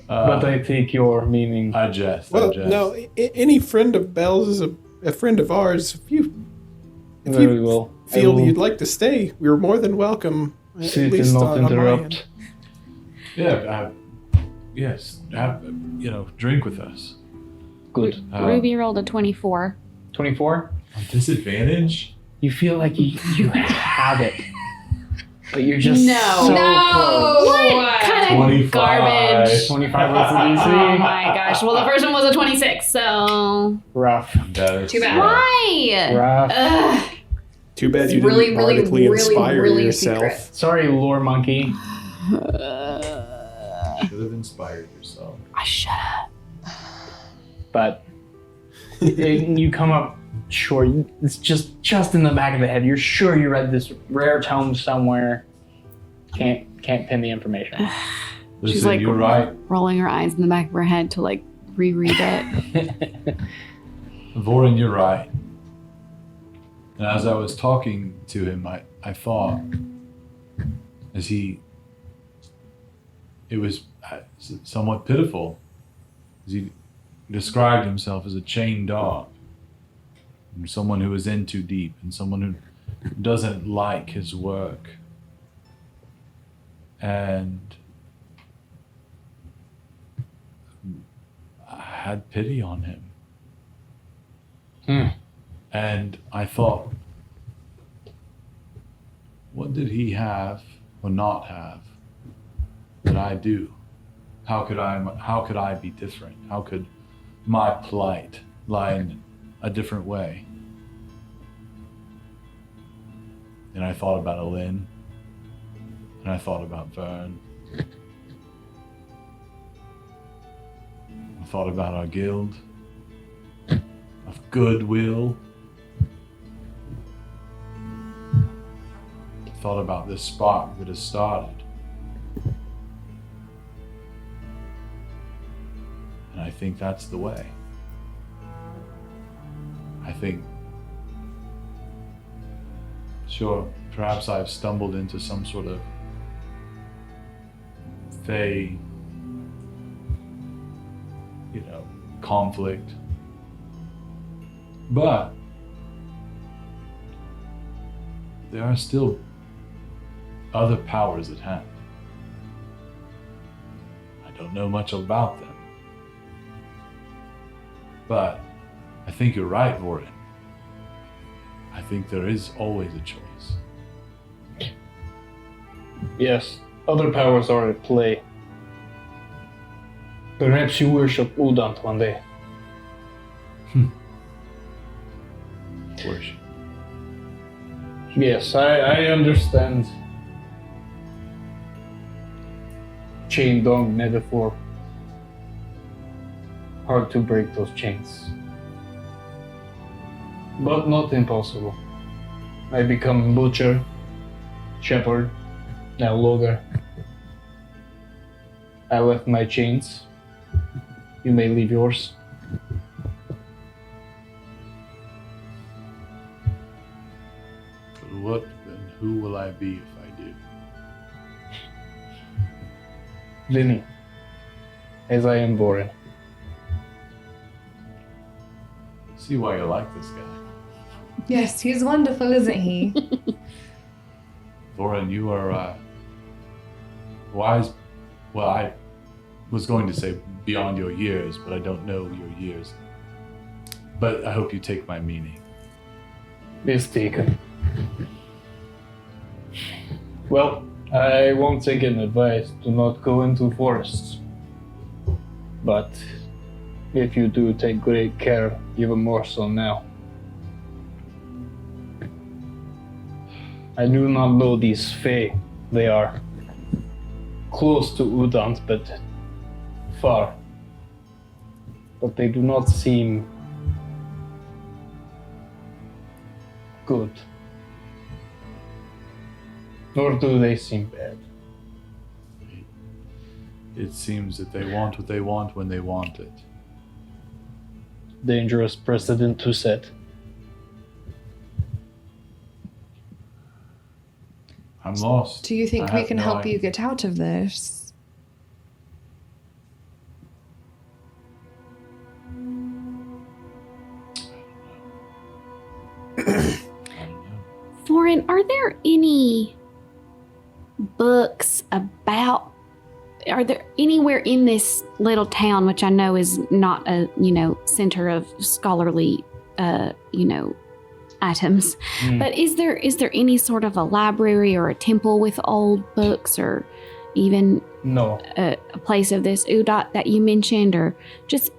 But I take your meaning. I jest. Well, no, any friend of Belle's is a friend of ours. If you Very well. feel you'd like to stay, we're more than welcome. At Sit and least not on my end. interrupt. Yeah. Yes. Drink with us. Good. Ruby rolled a 24. 24? On disadvantage? You feel like you have it. But you're just No. so No! close. What kind of 25. garbage? 25 was the Oh DC. my gosh. Well, the first one was a 26, so. Rough. That is Too bad. Why? Rough. Ugh. Too bad you Really, didn't really, bardically really, inspire really yourself. secret. Sorry, lore monkey. Should have inspired yourself. I should have. But you come up short. It's just in the back of the head. You're sure you read this rare tome somewhere. Can't pin the information. She's Listen, like you're right. rolling her eyes in the back of her head to like reread it. Vorin, you're right. And as I was talking to him, I thought, it was somewhat pitiful, as he described himself as a chained dog, and someone who is in too deep, and someone who doesn't like his work. And I had pity on him. And I thought, what did he have or not have that I do? How could I be different? How could my plight lie in a different way? And I thought about Alin, and I thought about Vern. I thought about our guild of goodwill. I thought about this spark that has started. And I think that's the way. I think, sure, perhaps I've stumbled into some sort of Fey, conflict. But there are still other powers at hand. I don't know much about them. But I think you're right, Vorin. I think there is always a choice. Yes, other powers are at play. Perhaps you worship Udant one day. Worship. Yes, I understand. Chain dog metaphor. Hard to break those chains. But not impossible. I become butcher, shepherd, now logger. I left my chains. You may leave yours. But what and who will I be if I do? Vinnie, as I am Vorin. See why you like this guy. Yes, he's wonderful, isn't he? Vorin, you are wise. Well, I was going to say beyond your years, but I don't know your years. but I hope you take my meaning. Is taken. Well, I won't take an advice. Do not go into forests. But if you do, take great care, even more so now. I do not know these Fae. They are close to Udant, but far. But they do not seem good. Nor do they seem bad. It seems that they want what they want when they want it. Dangerous precedent to set. I'm lost. Do you think I we have can no help idea. you get out of this? I don't know. Foreign, are there any books about? Are there anywhere in this little town, which I know is not a center of scholarly items, but is there any sort of a library or a temple with old books, or even No. a place of this Udot that you mentioned, or just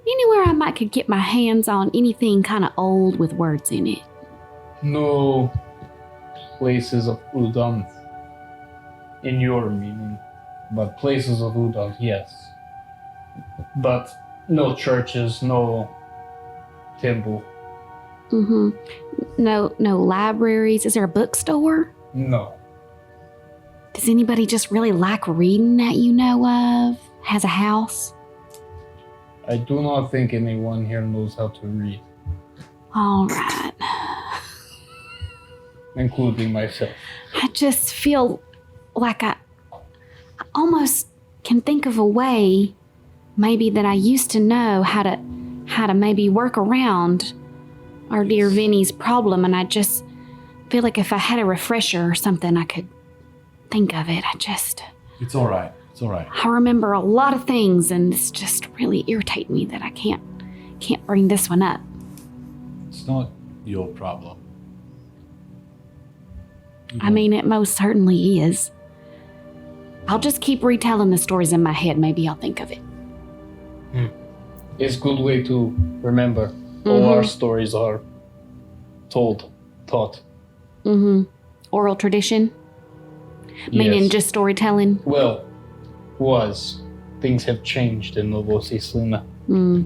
anywhere I might could get my hands on anything kind of old with words in it? No places of Udon in your meaning, but places of Udon, yes. But no churches, no temple, Mm-hmm. No libraries. Is there a bookstore? no. Does anybody just really like reading that you know of? Has a house? I do not think anyone here knows how to read, All right. including myself. I just feel like I almost can think of a way maybe that I used to know how to maybe work around our dear Vinnie's problem, and I just feel like if I had a refresher or something I could think of it. It's all right. It's all right. I remember a lot of things, and it's just really irritates me that I can't bring this one up. It's not your problem. I mean, it most certainly is. I'll just keep retelling the stories in my head. Maybe I'll think of it. It's a good way to remember. All our stories are taught. Mm-hmm. Oral tradition? Meaning Yes. just storytelling? Well, was. Things have changed in Novosislina. Mm.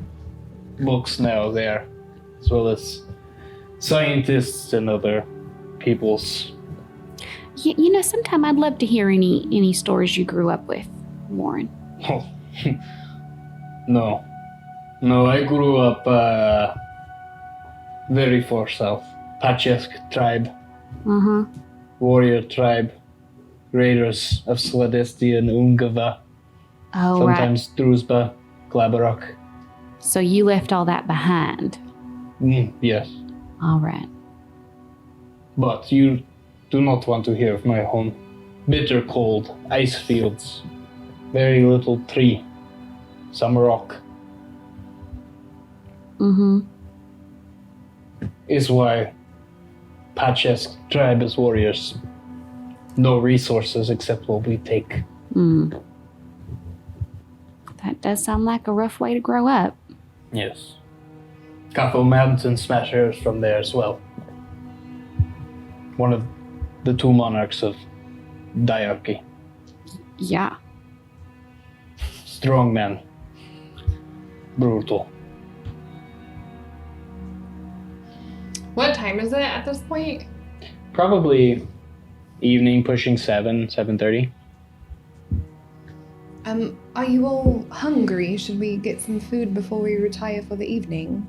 Books now there, as well as scientists and other people's. Sometime I'd love to hear any stories you grew up with, Warren. Oh. No, I grew up very far south. Pachesk tribe, Uh-huh. warrior tribe, raiders of Sladesti and Ungava, Oh, right. sometimes Druzba, Glaberok. So you left all that behind. Yes, All right. but you do not want to hear of my home. Bitter cold, ice fields, very little tree, some rock. Mm-hmm. Is why Pachesk tribe is warriors. No resources except what we take. Mm. That does sound like a rough way to grow up. Yes. Couple mountain smashers from there as well. One of the two monarchs of Diarchy. Yeah. Strong man. Brutal. What time is it at this point? Probably evening pushing 7:30. Are you all hungry? Should we get some food before we retire for the evening?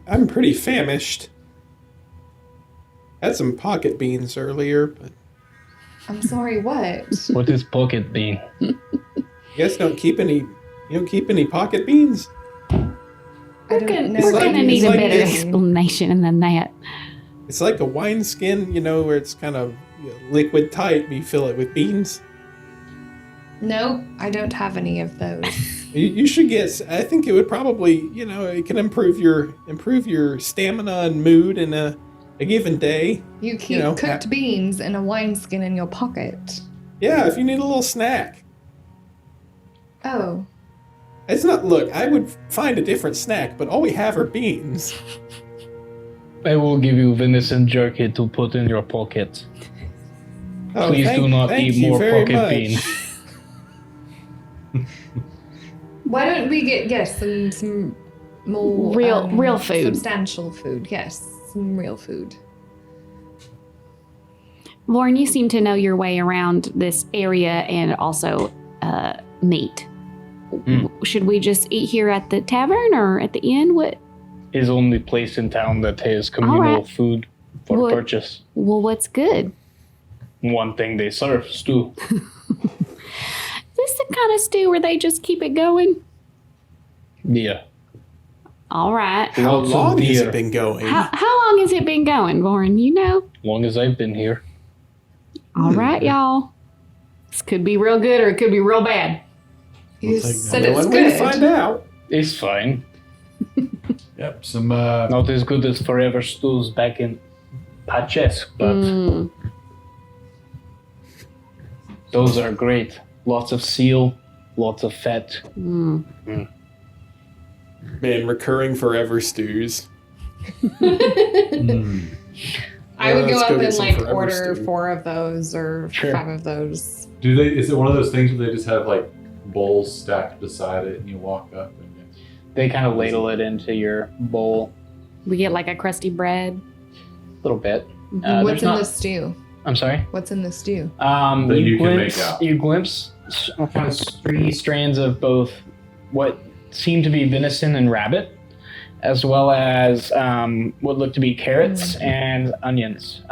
I'm pretty famished. Had some pocket beans earlier, but I'm sorry, what? What is pocket bean? you guys don't keep any pocket beans? I don't know. We're like- gonna need it's a like better this. explanation than that. It's like a wineskin, where it's kind of liquid tight, but you fill it with beans. No, I don't have any of those. You should get. I think it would probably, it can improve your stamina and mood in a given day. You keep cooked beans in a wineskin in your pocket. Yeah, if you need a little snack. Oh. It's not. Look, I would find a different snack, but all we have are beans. I will give you venison jerky to put in your pocket. Oh, Please do not thank eat you more very pocket much. beans. Why don't we get some more Real food. substantial food? Yes, some real food. Lauren, you seem to know your way around this area and also meat. Should we just eat here at the tavern or at the inn? What? Is only place in town that has communal Alright. food for What- purchase. Well, what's good? One thing they serve, stew. Is this the kind of stew where they just keep it going? Yeah. All right. How Lots of long has beer. it been going? How long has it been going, Lauren? You know? Long as I've been here. All right, y'all. This could be real good or it could be real bad. You take said that. it's One way to good. find out. It's fine. Yep. Some Not as good as Forever Stews back in Pachesk, but those are great. Lots of seal, lots of fat. Man, recurring forever stews. I would go Let's up go get and some like forever order stew. 4 of those or Sure. 5 of those. do they? Is it one of those things where they just have like bowls stacked beside it and you walk up and They kind of ladle it into your bowl We get like a crusty bread. a little bit. What's there's in not- the stew? I'm sorry? What's in the stew? That you can make out. You glimpse kind of 3 strands of both what seem to be venison and rabbit, as well as what look to be carrots and onions,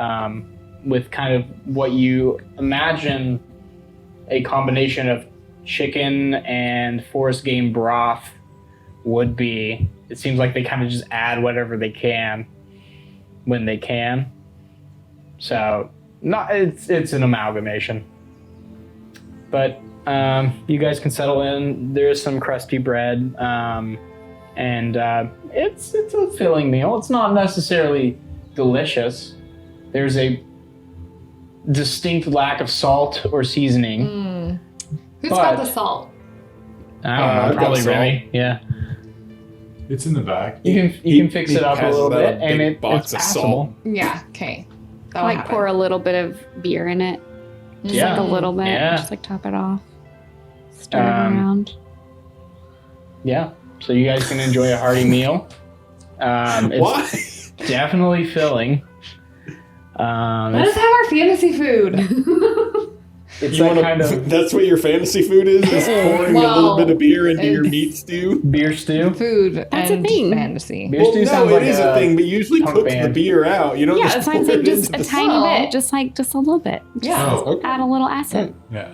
with kind of what you imagine a combination of chicken and forest game broth would be. It seems like they kind of just add whatever they can when they can. So it's an amalgamation. But you guys can settle in. There's some crusty bread, and it's a filling meal. It's not necessarily delicious. There's a distinct lack of salt or seasoning. Who's But- got the salt? I don't I've know, got probably salt. Remy. Yeah, it's in the back. you can fix he it up a passes little out bit, a and big it's box of passable. Yeah, okay. That'll Like happen. pour a little bit of beer in it. Just Yeah. like a little bit. Yeah. Just like top it off. Stir it Um, around. Yeah, so you guys can enjoy a hearty meal. It's Why? definitely filling. Let us have our fantasy food. It's You that wanna, kind of that's what your fantasy food is? Is pouring a little Well, bit of beer into your it's- meat stew? beer stew. Food That's a and thing. fantasy. Beer Well, stew no, sounds it like is a thing, but you usually punk cook band. the beer out. You don't Yeah, just that's what I'm pour saying. it Just into a the tiny Well- bit. Just a little bit. Just Yeah. Oh, Okay. add a little acid. yeah.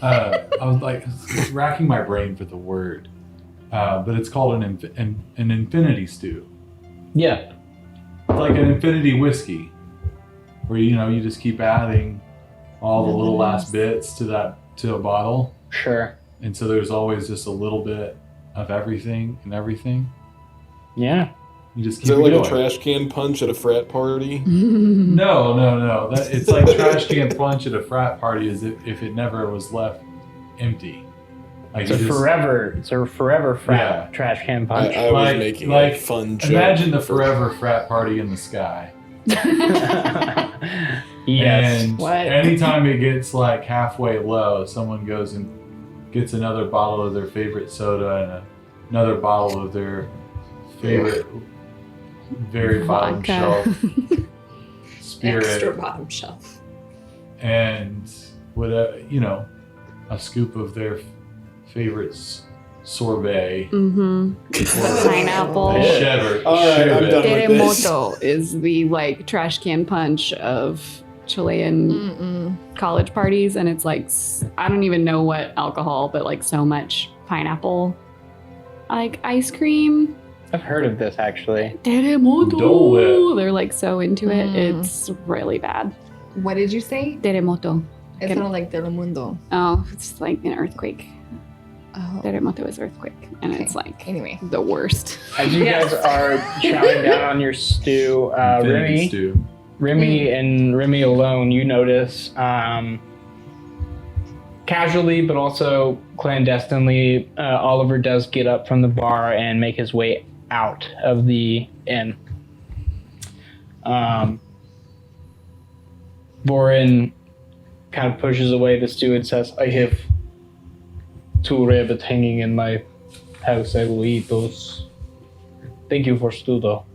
I was like racking my brain for the word, but it's called an infinity stew. Yeah, It's like an infinity whiskey, where you just keep adding all the little last bits to a bottle, sure. and so there's always just a little bit of everything and everything. Yeah. You just Is keep it like going. a trash can punch at a frat party? No. It's like trash can punch at a frat party as if it never was left empty. Like It's a you just- forever frat Yeah. trash can punch. I was Like- making like, a fun joke. Imagine the forever frat party in the sky. Yes. And What? anytime it gets like halfway low, someone goes and gets another bottle of their favorite soda and another bottle of their favorite, very bottom Vodka. shelf spirit, Extra bottom shelf. and with a scoop of their favorite sorbet. Mm-hmm. Pineapple. They shiver. All right, shiver I'm it. done with this. Terremoto is the like trash can punch of Chilean college parties, and it's like I don't even know what alcohol, but like so much pineapple, like ice cream. I've heard of this actually. Terremoto. Dole Whip. They're like so into it. It's really bad. What did you say? Terremoto. It's Can- not like Telemundo. Oh, it's like an earthquake. Oh. Terremoto is earthquake, and Okay. it's like Anyway. the worst. As you guys are chowing down on your stew, Infinity stew. Remy and Remy alone, you notice casually, but also clandestinely, Oliver does get up from the bar and make his way out of the inn. Vorin kind of pushes away the stew and says, I have 2 rabbits hanging in my house. I will eat those. Thank you for stew, though.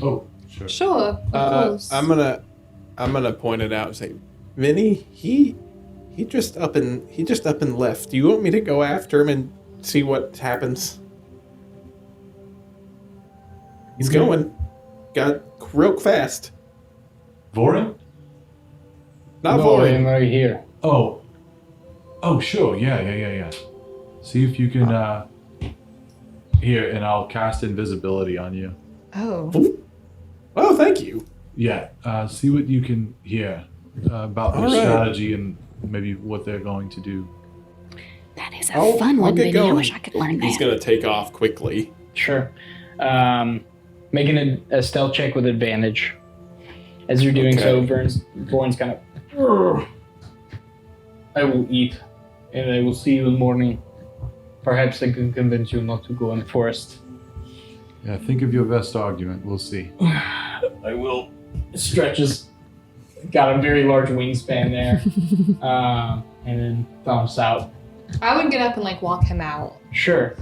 Oh, sure. Sure, of course. I'm gonna point it out and say, Vinny, he just up and left. Do you want me to go after him and see what happens? He's going. Got real fast. Vorin? Not No, I am boring. right here. Oh, sure. Yeah. See if you can. Here, and I'll cast invisibility on you. Oh. Oh, thank you. Yeah. See what you can hear about their All right. strategy and maybe what they're going to do. That is a I'll fun one, get Vinny. I going. wish I could learn He's that. gonna take off quickly. Sure. Making a stealth check with advantage. As you're doing so, Vorin's kind of... I will eat, and I will see you in the morning. Perhaps I can convince you not to go in the forest. Yeah. Think of your best argument. We'll see. I will. Stretches. Got a very large wingspan there. And then thumbs out. I would get up and like walk him out. Sure.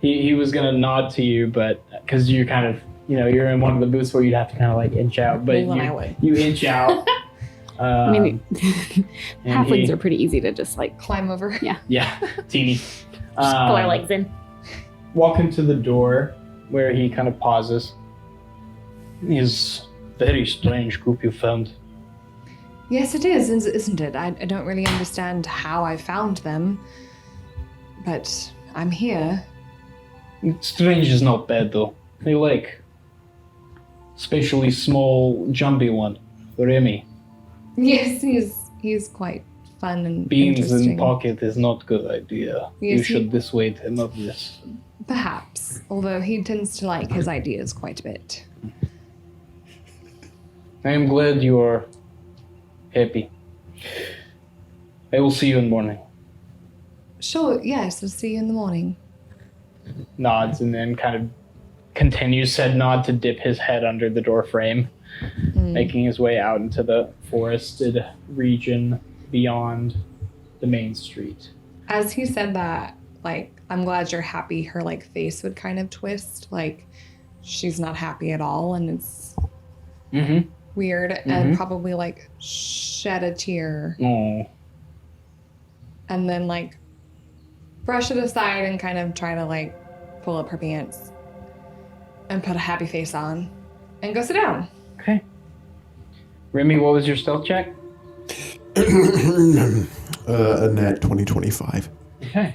He was gonna nod to you, but because you're kind of, you're in one of the booths where you'd have to kind of like inch out, but Well, then I would. you inch out. I mean, and halflings he- are pretty easy to just like Climb over. Yeah, teeny. pull our legs in. Walk into the door where he kind of pauses. Is very strange group you found. Yes, it is, isn't it? I don't really understand how I found them, but I'm here. Strange is not bad though. They like spatially small, jumpy one. Remy. Yes, he's quite fun and Beans interesting. in pocket is not good idea. You Yes, should dissuade him of this. Perhaps, although he tends to like his ideas quite a bit. I am glad you are happy. I will see you in the morning. Sure, yes, I'll see you in the morning. Nods and then kind of continues said nod to dip his head under the door frame, making his way out into the forested region beyond the main street. As he said that, like, I'm glad you're happy, her like face would kind of twist, like she's not happy at all, and it's Mm-hmm. weird, and probably like shed a tear, Oh. and then like brush it aside and kind of try to like pull up her pants and put a happy face on and go sit down. Okay. Remy, what was your stealth check? A nat 2025. Okay.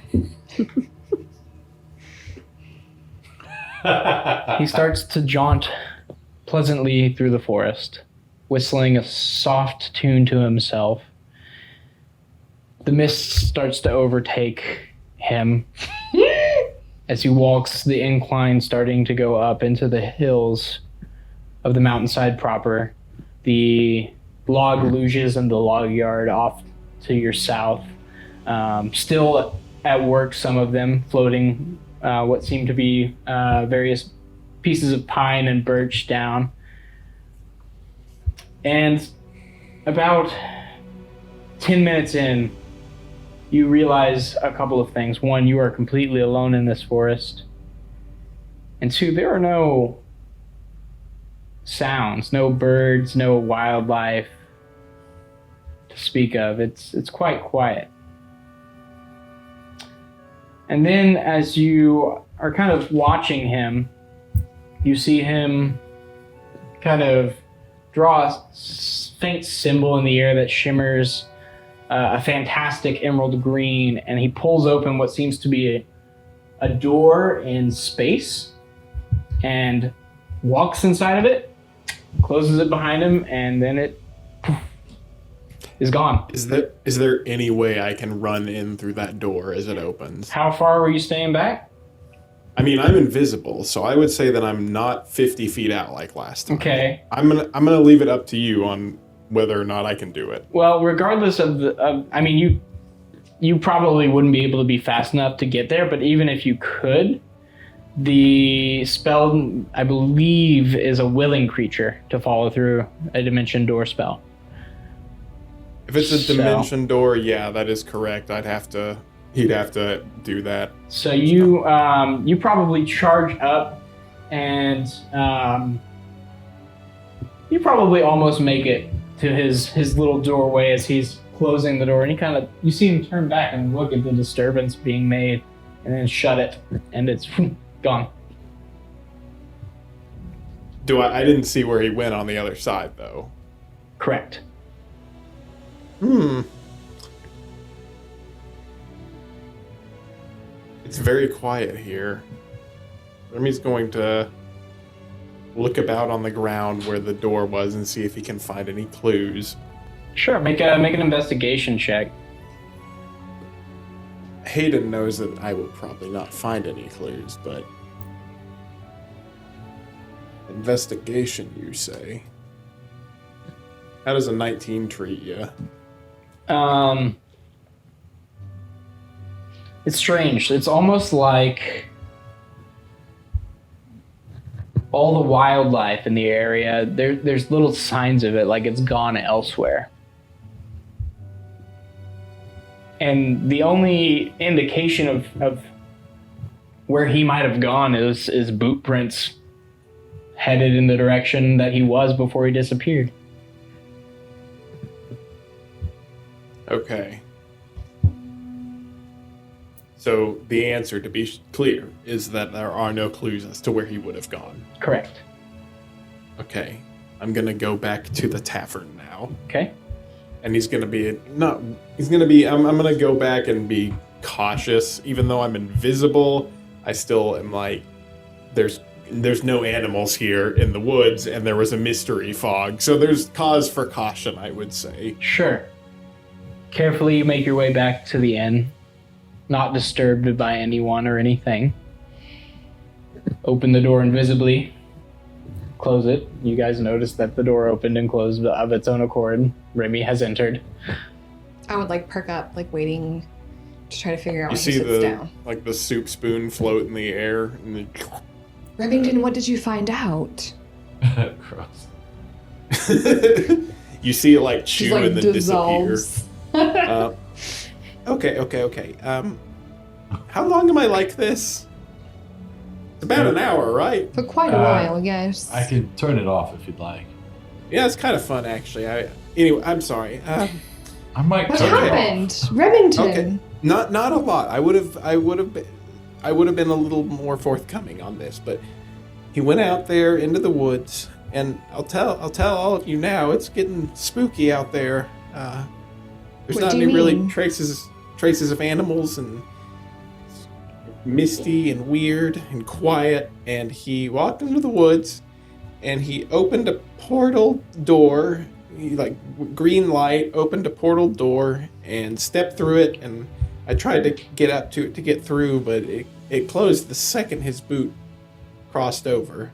He starts to jaunt pleasantly through the forest, whistling a soft tune to himself. The mist starts to overtake him as he walks the incline, starting to go up into the hills of the mountainside proper. The log luges and the log yard off to your south. Still at work, some of them floating what seem to be various pieces of pine and birch down. And about 10 minutes in, you realize a couple of things. One, you are completely alone in this forest. And two, there are no sounds, no birds, no wildlife to speak of. It's quite quiet. And then as you are kind of watching him, you see him kind of draw a faint symbol in the air that shimmers a fantastic emerald green, and he pulls open what seems to be a door in space and walks inside of it, closes it behind him, and then it is gone. Is there any way I can run in through that door as it opens? How far were you staying back? I mean, I'm invisible, so I would say that I'm not 50 feet out like last time. Okay. I'm gonna leave it up to you on whether or not I can do it. Well, regardless of you probably wouldn't be able to be fast enough to get there, but even if you could, the spell, I believe, is a willing creature to follow through a dimension door spell. If it's a dimension door, yeah, that is correct. He'd have to do that. So you probably charge up, and you probably almost make it to his little doorway as he's closing the door, and you see him turn back and look at the disturbance being made, and then shut it, and it's gone. I didn't see where he went on the other side, though. Correct. It's very quiet here. Remy's going to look about on the ground where the door was and see if he can find any clues. Sure, make an investigation check. Hayden knows that I will probably not find any clues, but... Investigation, you say? How does a 19 treat you? It's strange. It's almost like all the wildlife in the area, there's little signs of it, like it's gone elsewhere. And the only indication of where he might have gone is boot prints headed in the direction that he was before he disappeared. Okay. So the answer, to be clear, is that there are no clues as to where he would have gone. Correct. Okay. I'm gonna go back to the tavern now. Okay. And I'm gonna go back and be cautious. Even though I'm invisible, I still am like, there's no animals here in the woods, and there was a mystery fog. So there's cause for caution, I would say. Sure. Carefully you make your way back to the inn, not disturbed by anyone or anything. Open the door invisibly. Close it. You guys notice that the door opened and closed of its own accord. Remy has entered. I would perk up, waiting to try to figure out You when he see sits down. the soup spoon float in the air, and then Remington, what did you find out? Gross. you see it chew Just, and then dissolves. disappear. Okay. How long am I like this? It's about an hour, right? For quite a while, yes. I can turn it off if you'd like. Yeah, it's kind of fun actually. Anyway, I'm sorry. I might What turn it off. happened? Remington. Okay. Not a lot. I would have been a little more forthcoming on this, but he went out there into the woods, and I'll tell all of you now, it's getting spooky out there. There's What not do any you really mean? traces of animals, and it's misty and weird and quiet. And he walked into the woods, and he opened a portal door. He green light, opened a portal door and stepped through it, and I tried to get up to it to get through, but it closed the second his boot crossed over.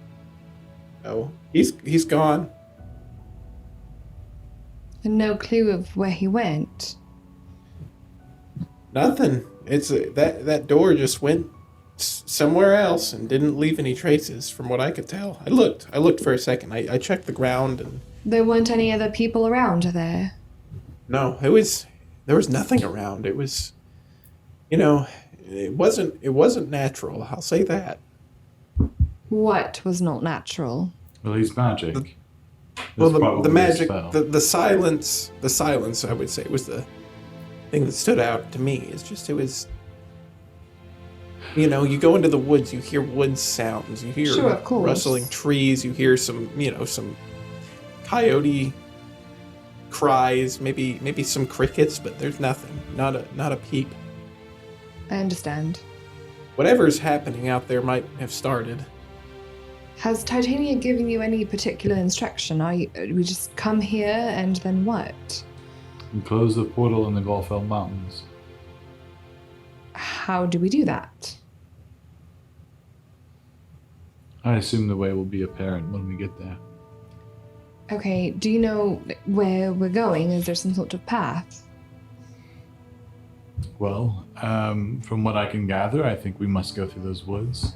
Oh, he's gone. And no clue of where he went. Nothing. It's that door just went somewhere else and didn't leave any traces, from what I could tell. I looked for a second. I checked the ground, and There weren't any other people around there. no, there was nothing around. It was, it wasn't natural. I'll say that. What was not natural? Well, he's magic. Well, That's the probably a magic, spell. the silence, I would say, was the thing that stood out to me. It's just, it was, you go into the woods, you hear woods sounds, you hear Sure, of course. rustling trees, you hear some coyote cries, maybe some crickets, but there's nothing, not a peep. I understand. Whatever's happening out there might have started. Has Titania given you any particular instruction? We just come here and then what? and close the portal in the Golfell Mountains. How do we do that? I assume the way will be apparent when we get there. Okay, do you know where we're going? Is there some sort of path? Well, from what I can gather, I think we must go through those woods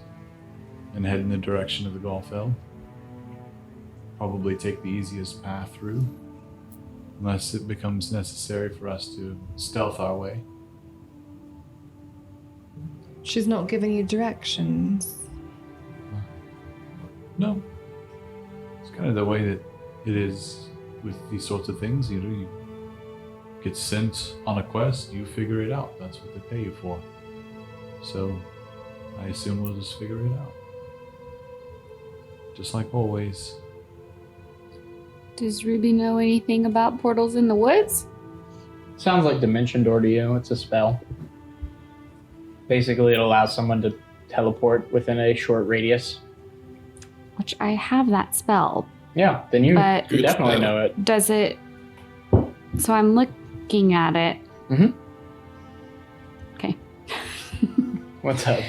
and head in the direction of the Golfell. Probably take the easiest path through, unless it becomes necessary for us to stealth our way. She's not giving you directions. No. It's kind of the way that it is with these sorts of things. You know, you get sent on a quest, you figure it out. That's what they pay you for. So, I assume we'll just figure it out. Just like always. Does Ruby know anything about portals in the woods? Sounds like Dimension Door to you. It's a spell. Basically, it allows someone to teleport within a short radius. Which I have that spell. Yeah, then you But- definitely know it. Does it... So I'm looking at it. Mhm. Okay. What's up?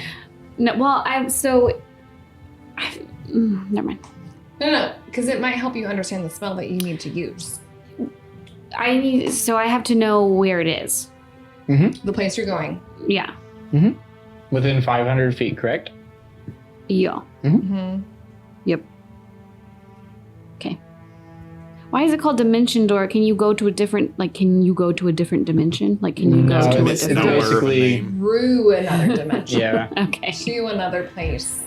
No, well, never mind. No, because it might help you understand the spell that you need to use. So I have to know where it is. The place you're going. Yeah. Within 500 feet, correct? Yeah. Mm-hmm. Yep. Okay. Why is it called Dimension Door? Can you go to a different dimension? Like, can you go No, to a it's different... no- basically- Through another dimension. Yeah. Okay. To another place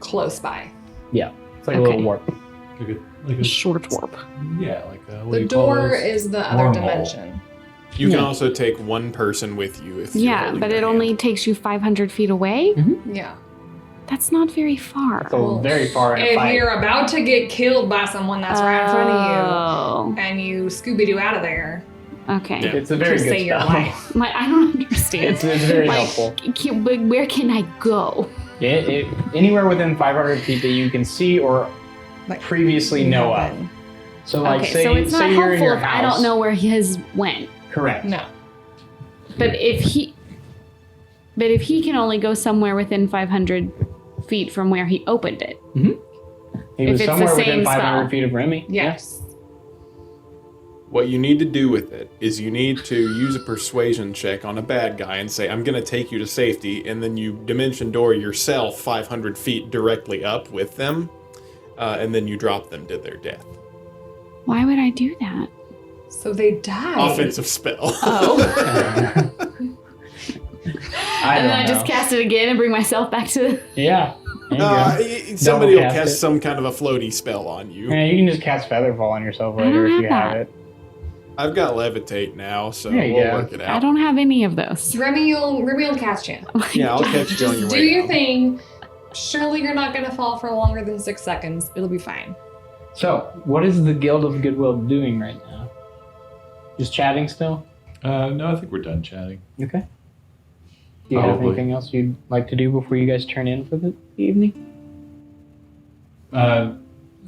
close by. It's like a Okay. little warp. Like a Short warp. yeah, like what do The you call door those? is the other Wormhole. dimension. You can Yeah. also take one person with you if you're Yeah, holding but their it hand. only takes you 500 feet away? Yeah. That's not very far. So very far in a If fight. you're about to get killed by someone that's right in front of Oh. you, and you Scooby-Doo out of there Okay. Yeah. It's a very to good save your spell. life. I don't understand. It's very Like, helpful. But where can I go? Anywhere within 500 feet that you can see or Like, previously know of. nothing. So like Okay, say, so it's not say you're in helpful your if house. I don't know where his went. Correct. No. But if he can only go somewhere within 500 feet from where he opened it. He If was it's the somewhere within same 500 spell. feet of Remy. Yes. What you need to do with it is you need to use a persuasion check on a bad guy and say, I'm going to take you to safety, and then you dimension door yourself 500 feet directly up with them, and then you drop them to their death. Why would I do that? So they die. Offensive spell. Oh. I And then don't I just know. cast it again and bring myself back to... Yeah. There you go. Somebody will cast cast it. some kind of a floaty spell on you. Yeah, you can just cast Featherfall on yourself I later don't if you have have that. it. I've got levitate now, so There you we'll go. work it I out. don't have any of those. Remy will cast you. Yeah, I'll catch you on your Just way do your down. thing. Surely you're not going to fall for longer than 6 seconds. It'll be fine. So, what is the Guild of Goodwill doing right now? Just chatting still? No, I think we're done chatting. Okay. Do you have Probably. anything else you'd like to do before you guys turn in for the evening?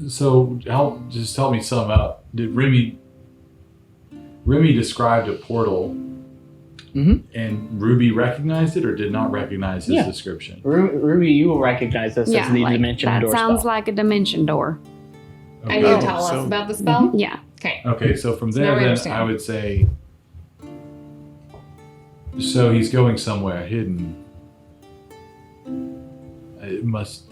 So help me sum up. Did Remy described a portal, and Ruby recognized it or did not recognize his Yeah. description? Ruby, you will recognize this as the like, dimension that door sounds spell. like a dimension door. And you Okay. tell us so- about the spell? Yeah. Okay. Okay, so from So there, now we then understand. I would say. So he's going somewhere hidden. It must.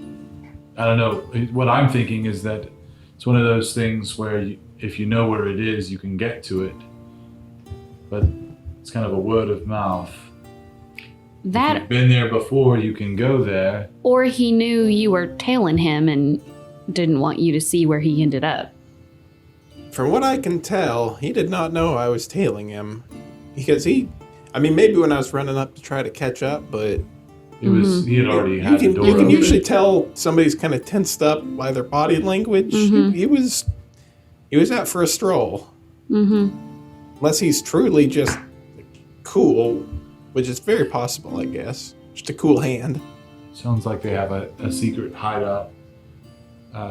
I don't know. What I'm thinking is that it's one of those things where if you know where it is, you can get to it. But it's kind of a word of mouth. If That, you've been there before, you can go there. or he knew you were tailing him and didn't want you to see where he ended up. From what I can tell, he did not know I was tailing him. Because maybe when I was running up to try to catch up, but It was he had already you had can, the door you can open. usually tell somebody's kind of tensed up by their body language. Mhm. He was out for a stroll. Mm-hmm. Unless he's truly just cool, which is very possible, I guess. Just a cool hand. Sounds like they have a secret hideout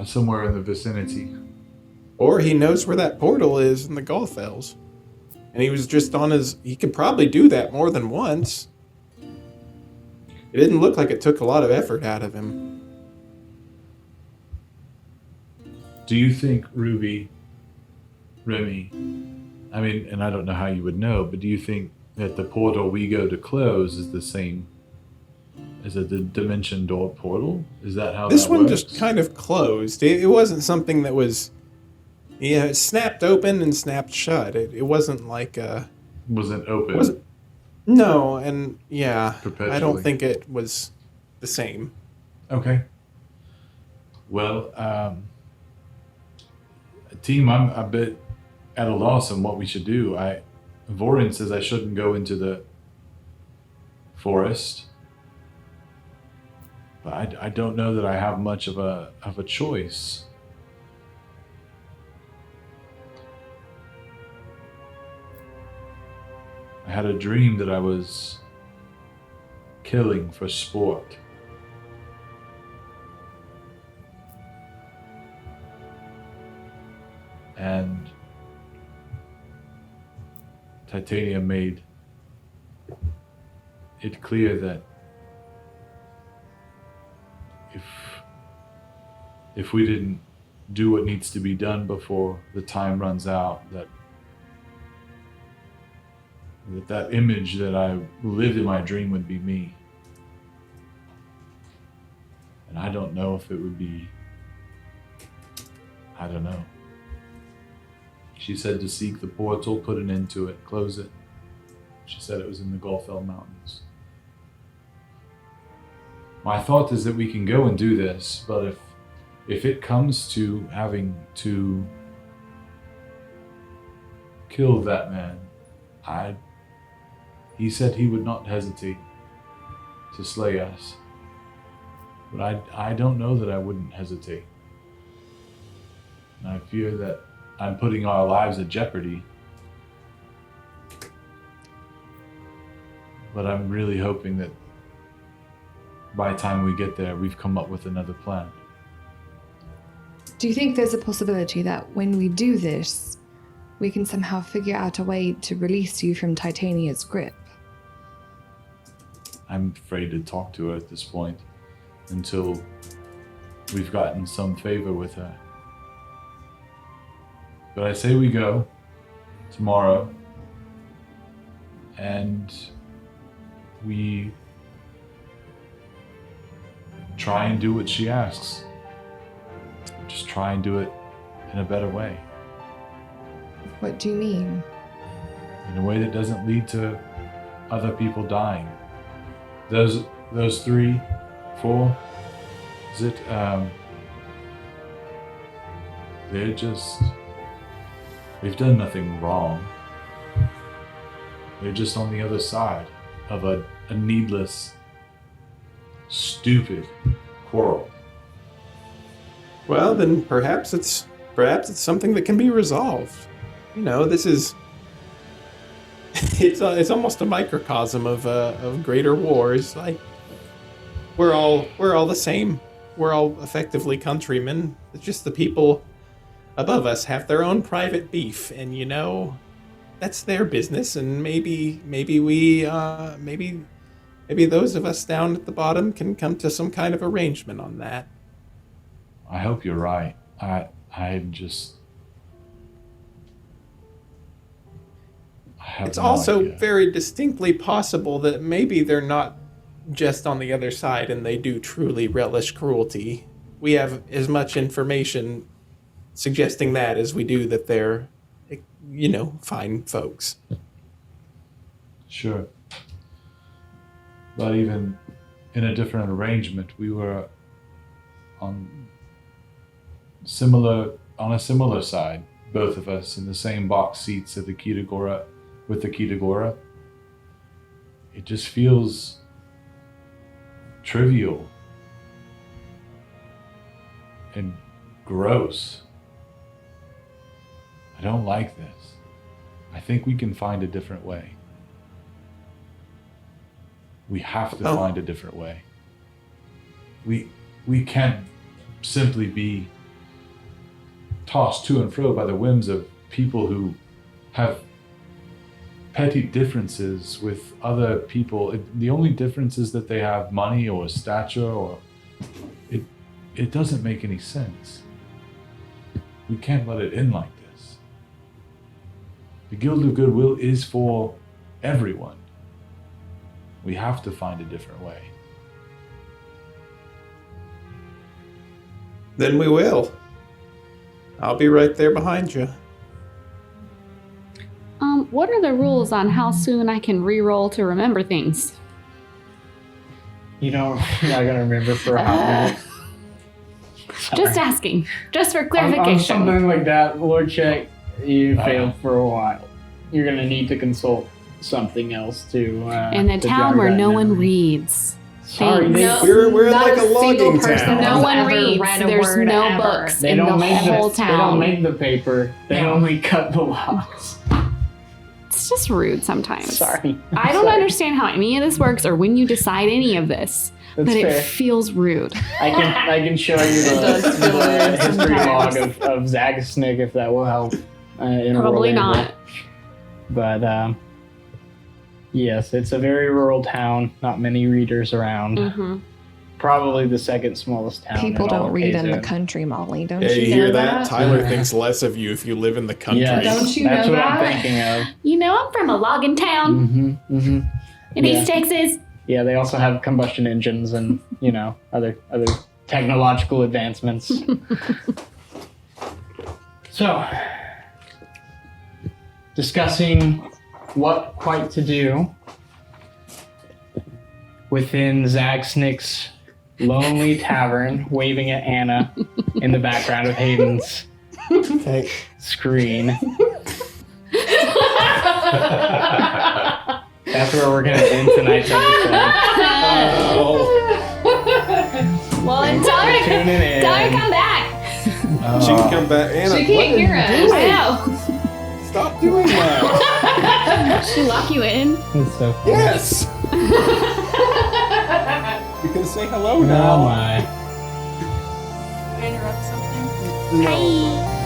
somewhere in the vicinity. Or he knows where that portal is in the Golfells. And he was just on his... He could probably do that more than once. It didn't look like it took a lot of effort out of him. Do you think, Remy, I mean, and I don't know how you would know, but do you think that the portal we go to close is the same as the dimension door portal? Is that how This that one works? just kind of closed. It wasn't something that was... Yeah, it snapped open and snapped shut. It wasn't like a... Wasn't open. Wasn't... No, and yeah, I Perpetually. don't think it was the same. Okay. Well, team, I'm a bit at a loss on what we should do. Vorin says I shouldn't go into the forest, but I don't know that I have much of a choice. I had a dream that I was killing for sport. And Titania made it clear that if we didn't do what needs to be done before the time runs out, that image that I lived in my dream would be me. And I don't know if it would be, I don't know. She said to seek the portal, put an end to it, close it. She said it was in the Gulfell Mountains. My thought is that we can go and do this, but if it comes to having to kill that man, he said he would not hesitate to slay us. But I don't know that I wouldn't hesitate. And I fear that I'm putting our lives at jeopardy. But I'm really hoping that by the time we get there, we've come up with another plan. Do you think there's a possibility that when we do this, we can somehow figure out a way to release you from Titania's grip? I'm afraid to talk to her at this point until we've gotten some favor with her. But I say we go tomorrow and we try and do what she asks. Just try and do it in a better way. What do you mean? In a way that doesn't lead to other people dying. Those 3, 4, is it, they've done nothing wrong. They're just on the other side of a needless, stupid quarrel. Well, then perhaps it's something that can be resolved. You know, this is it's almost a microcosm of greater wars. Like we're all the same. We're all effectively countrymen. It's just the people above us have their own private beef, and you know, that's their business. And maybe those of us down at the bottom can come to some kind of arrangement on that. I hope you're right. I have It's no also idea. very distinctly possible that maybe they're not just on the other side and they do truly relish cruelty. We have as much information suggesting that as we do that they're, you know, fine folks. Sure. But even in a different arrangement, we were on a similar side, both of us in the same box seats at the Kitagora with the Kitagora. It just feels trivial and gross. I don't like this. I think we can find a different way. We have to find a different way. We can't simply be tossed to and fro by the whims of people who have petty differences with other people. The only difference is that they have money or stature, or it doesn't make any sense. We can't let it end like this. The Guild of Goodwill is for everyone. We have to find a different way. Then we will. I'll be right there behind you. What are the rules on how soon I can re-roll to remember things? You're not gonna remember for a hot minute. Just asking, just for On clarification. something like that, Lord Check, you failed for a while. You're gonna need to consult something else to. In a to town jog where that no one memory. reads. Sorry, things. they, We're in not like a single logging person town. No has one ever reads. read a There's word no ever. books they in don't the make whole the, town. They don't make the paper. They No. only cut the logs. It's just rude sometimes. Sorry. I don't Sorry. understand how any of this works or when you decide any of this, That's but it fair. feels rude. I can show you does the feel weird history log sometimes. of Zagasnik if that will help. In a Probably rural not. area. But yes, it's a very rural town. Not many readers around. Mm-hmm. Probably the second smallest town. People in all don't of read in the Kazan. country, Molly. Don't Yeah, you you hear know that? that? Tyler Yeah. thinks less of you if you live in the country. Yes, Don't you that's know what I'm that? thinking of. You know, I'm from a logging town Mm-hmm. Mm-hmm. in Yeah. East Texas. Yeah, they also have combustion engines and other technological advancements. So, discussing what quite to do within Zagsnick's lonely tavern, waving at Anna in the background of Hayden's Okay. screen. That's where we're gonna end tonight's episode. Oh, Well, and Tuning in. tell her to come back. she can come back. Anna, She can't hear us. I know. stop doing that. She lock you in. It's so funny. Yes. You can say hello Oh now. my. Can I interrupt something? No. Hi.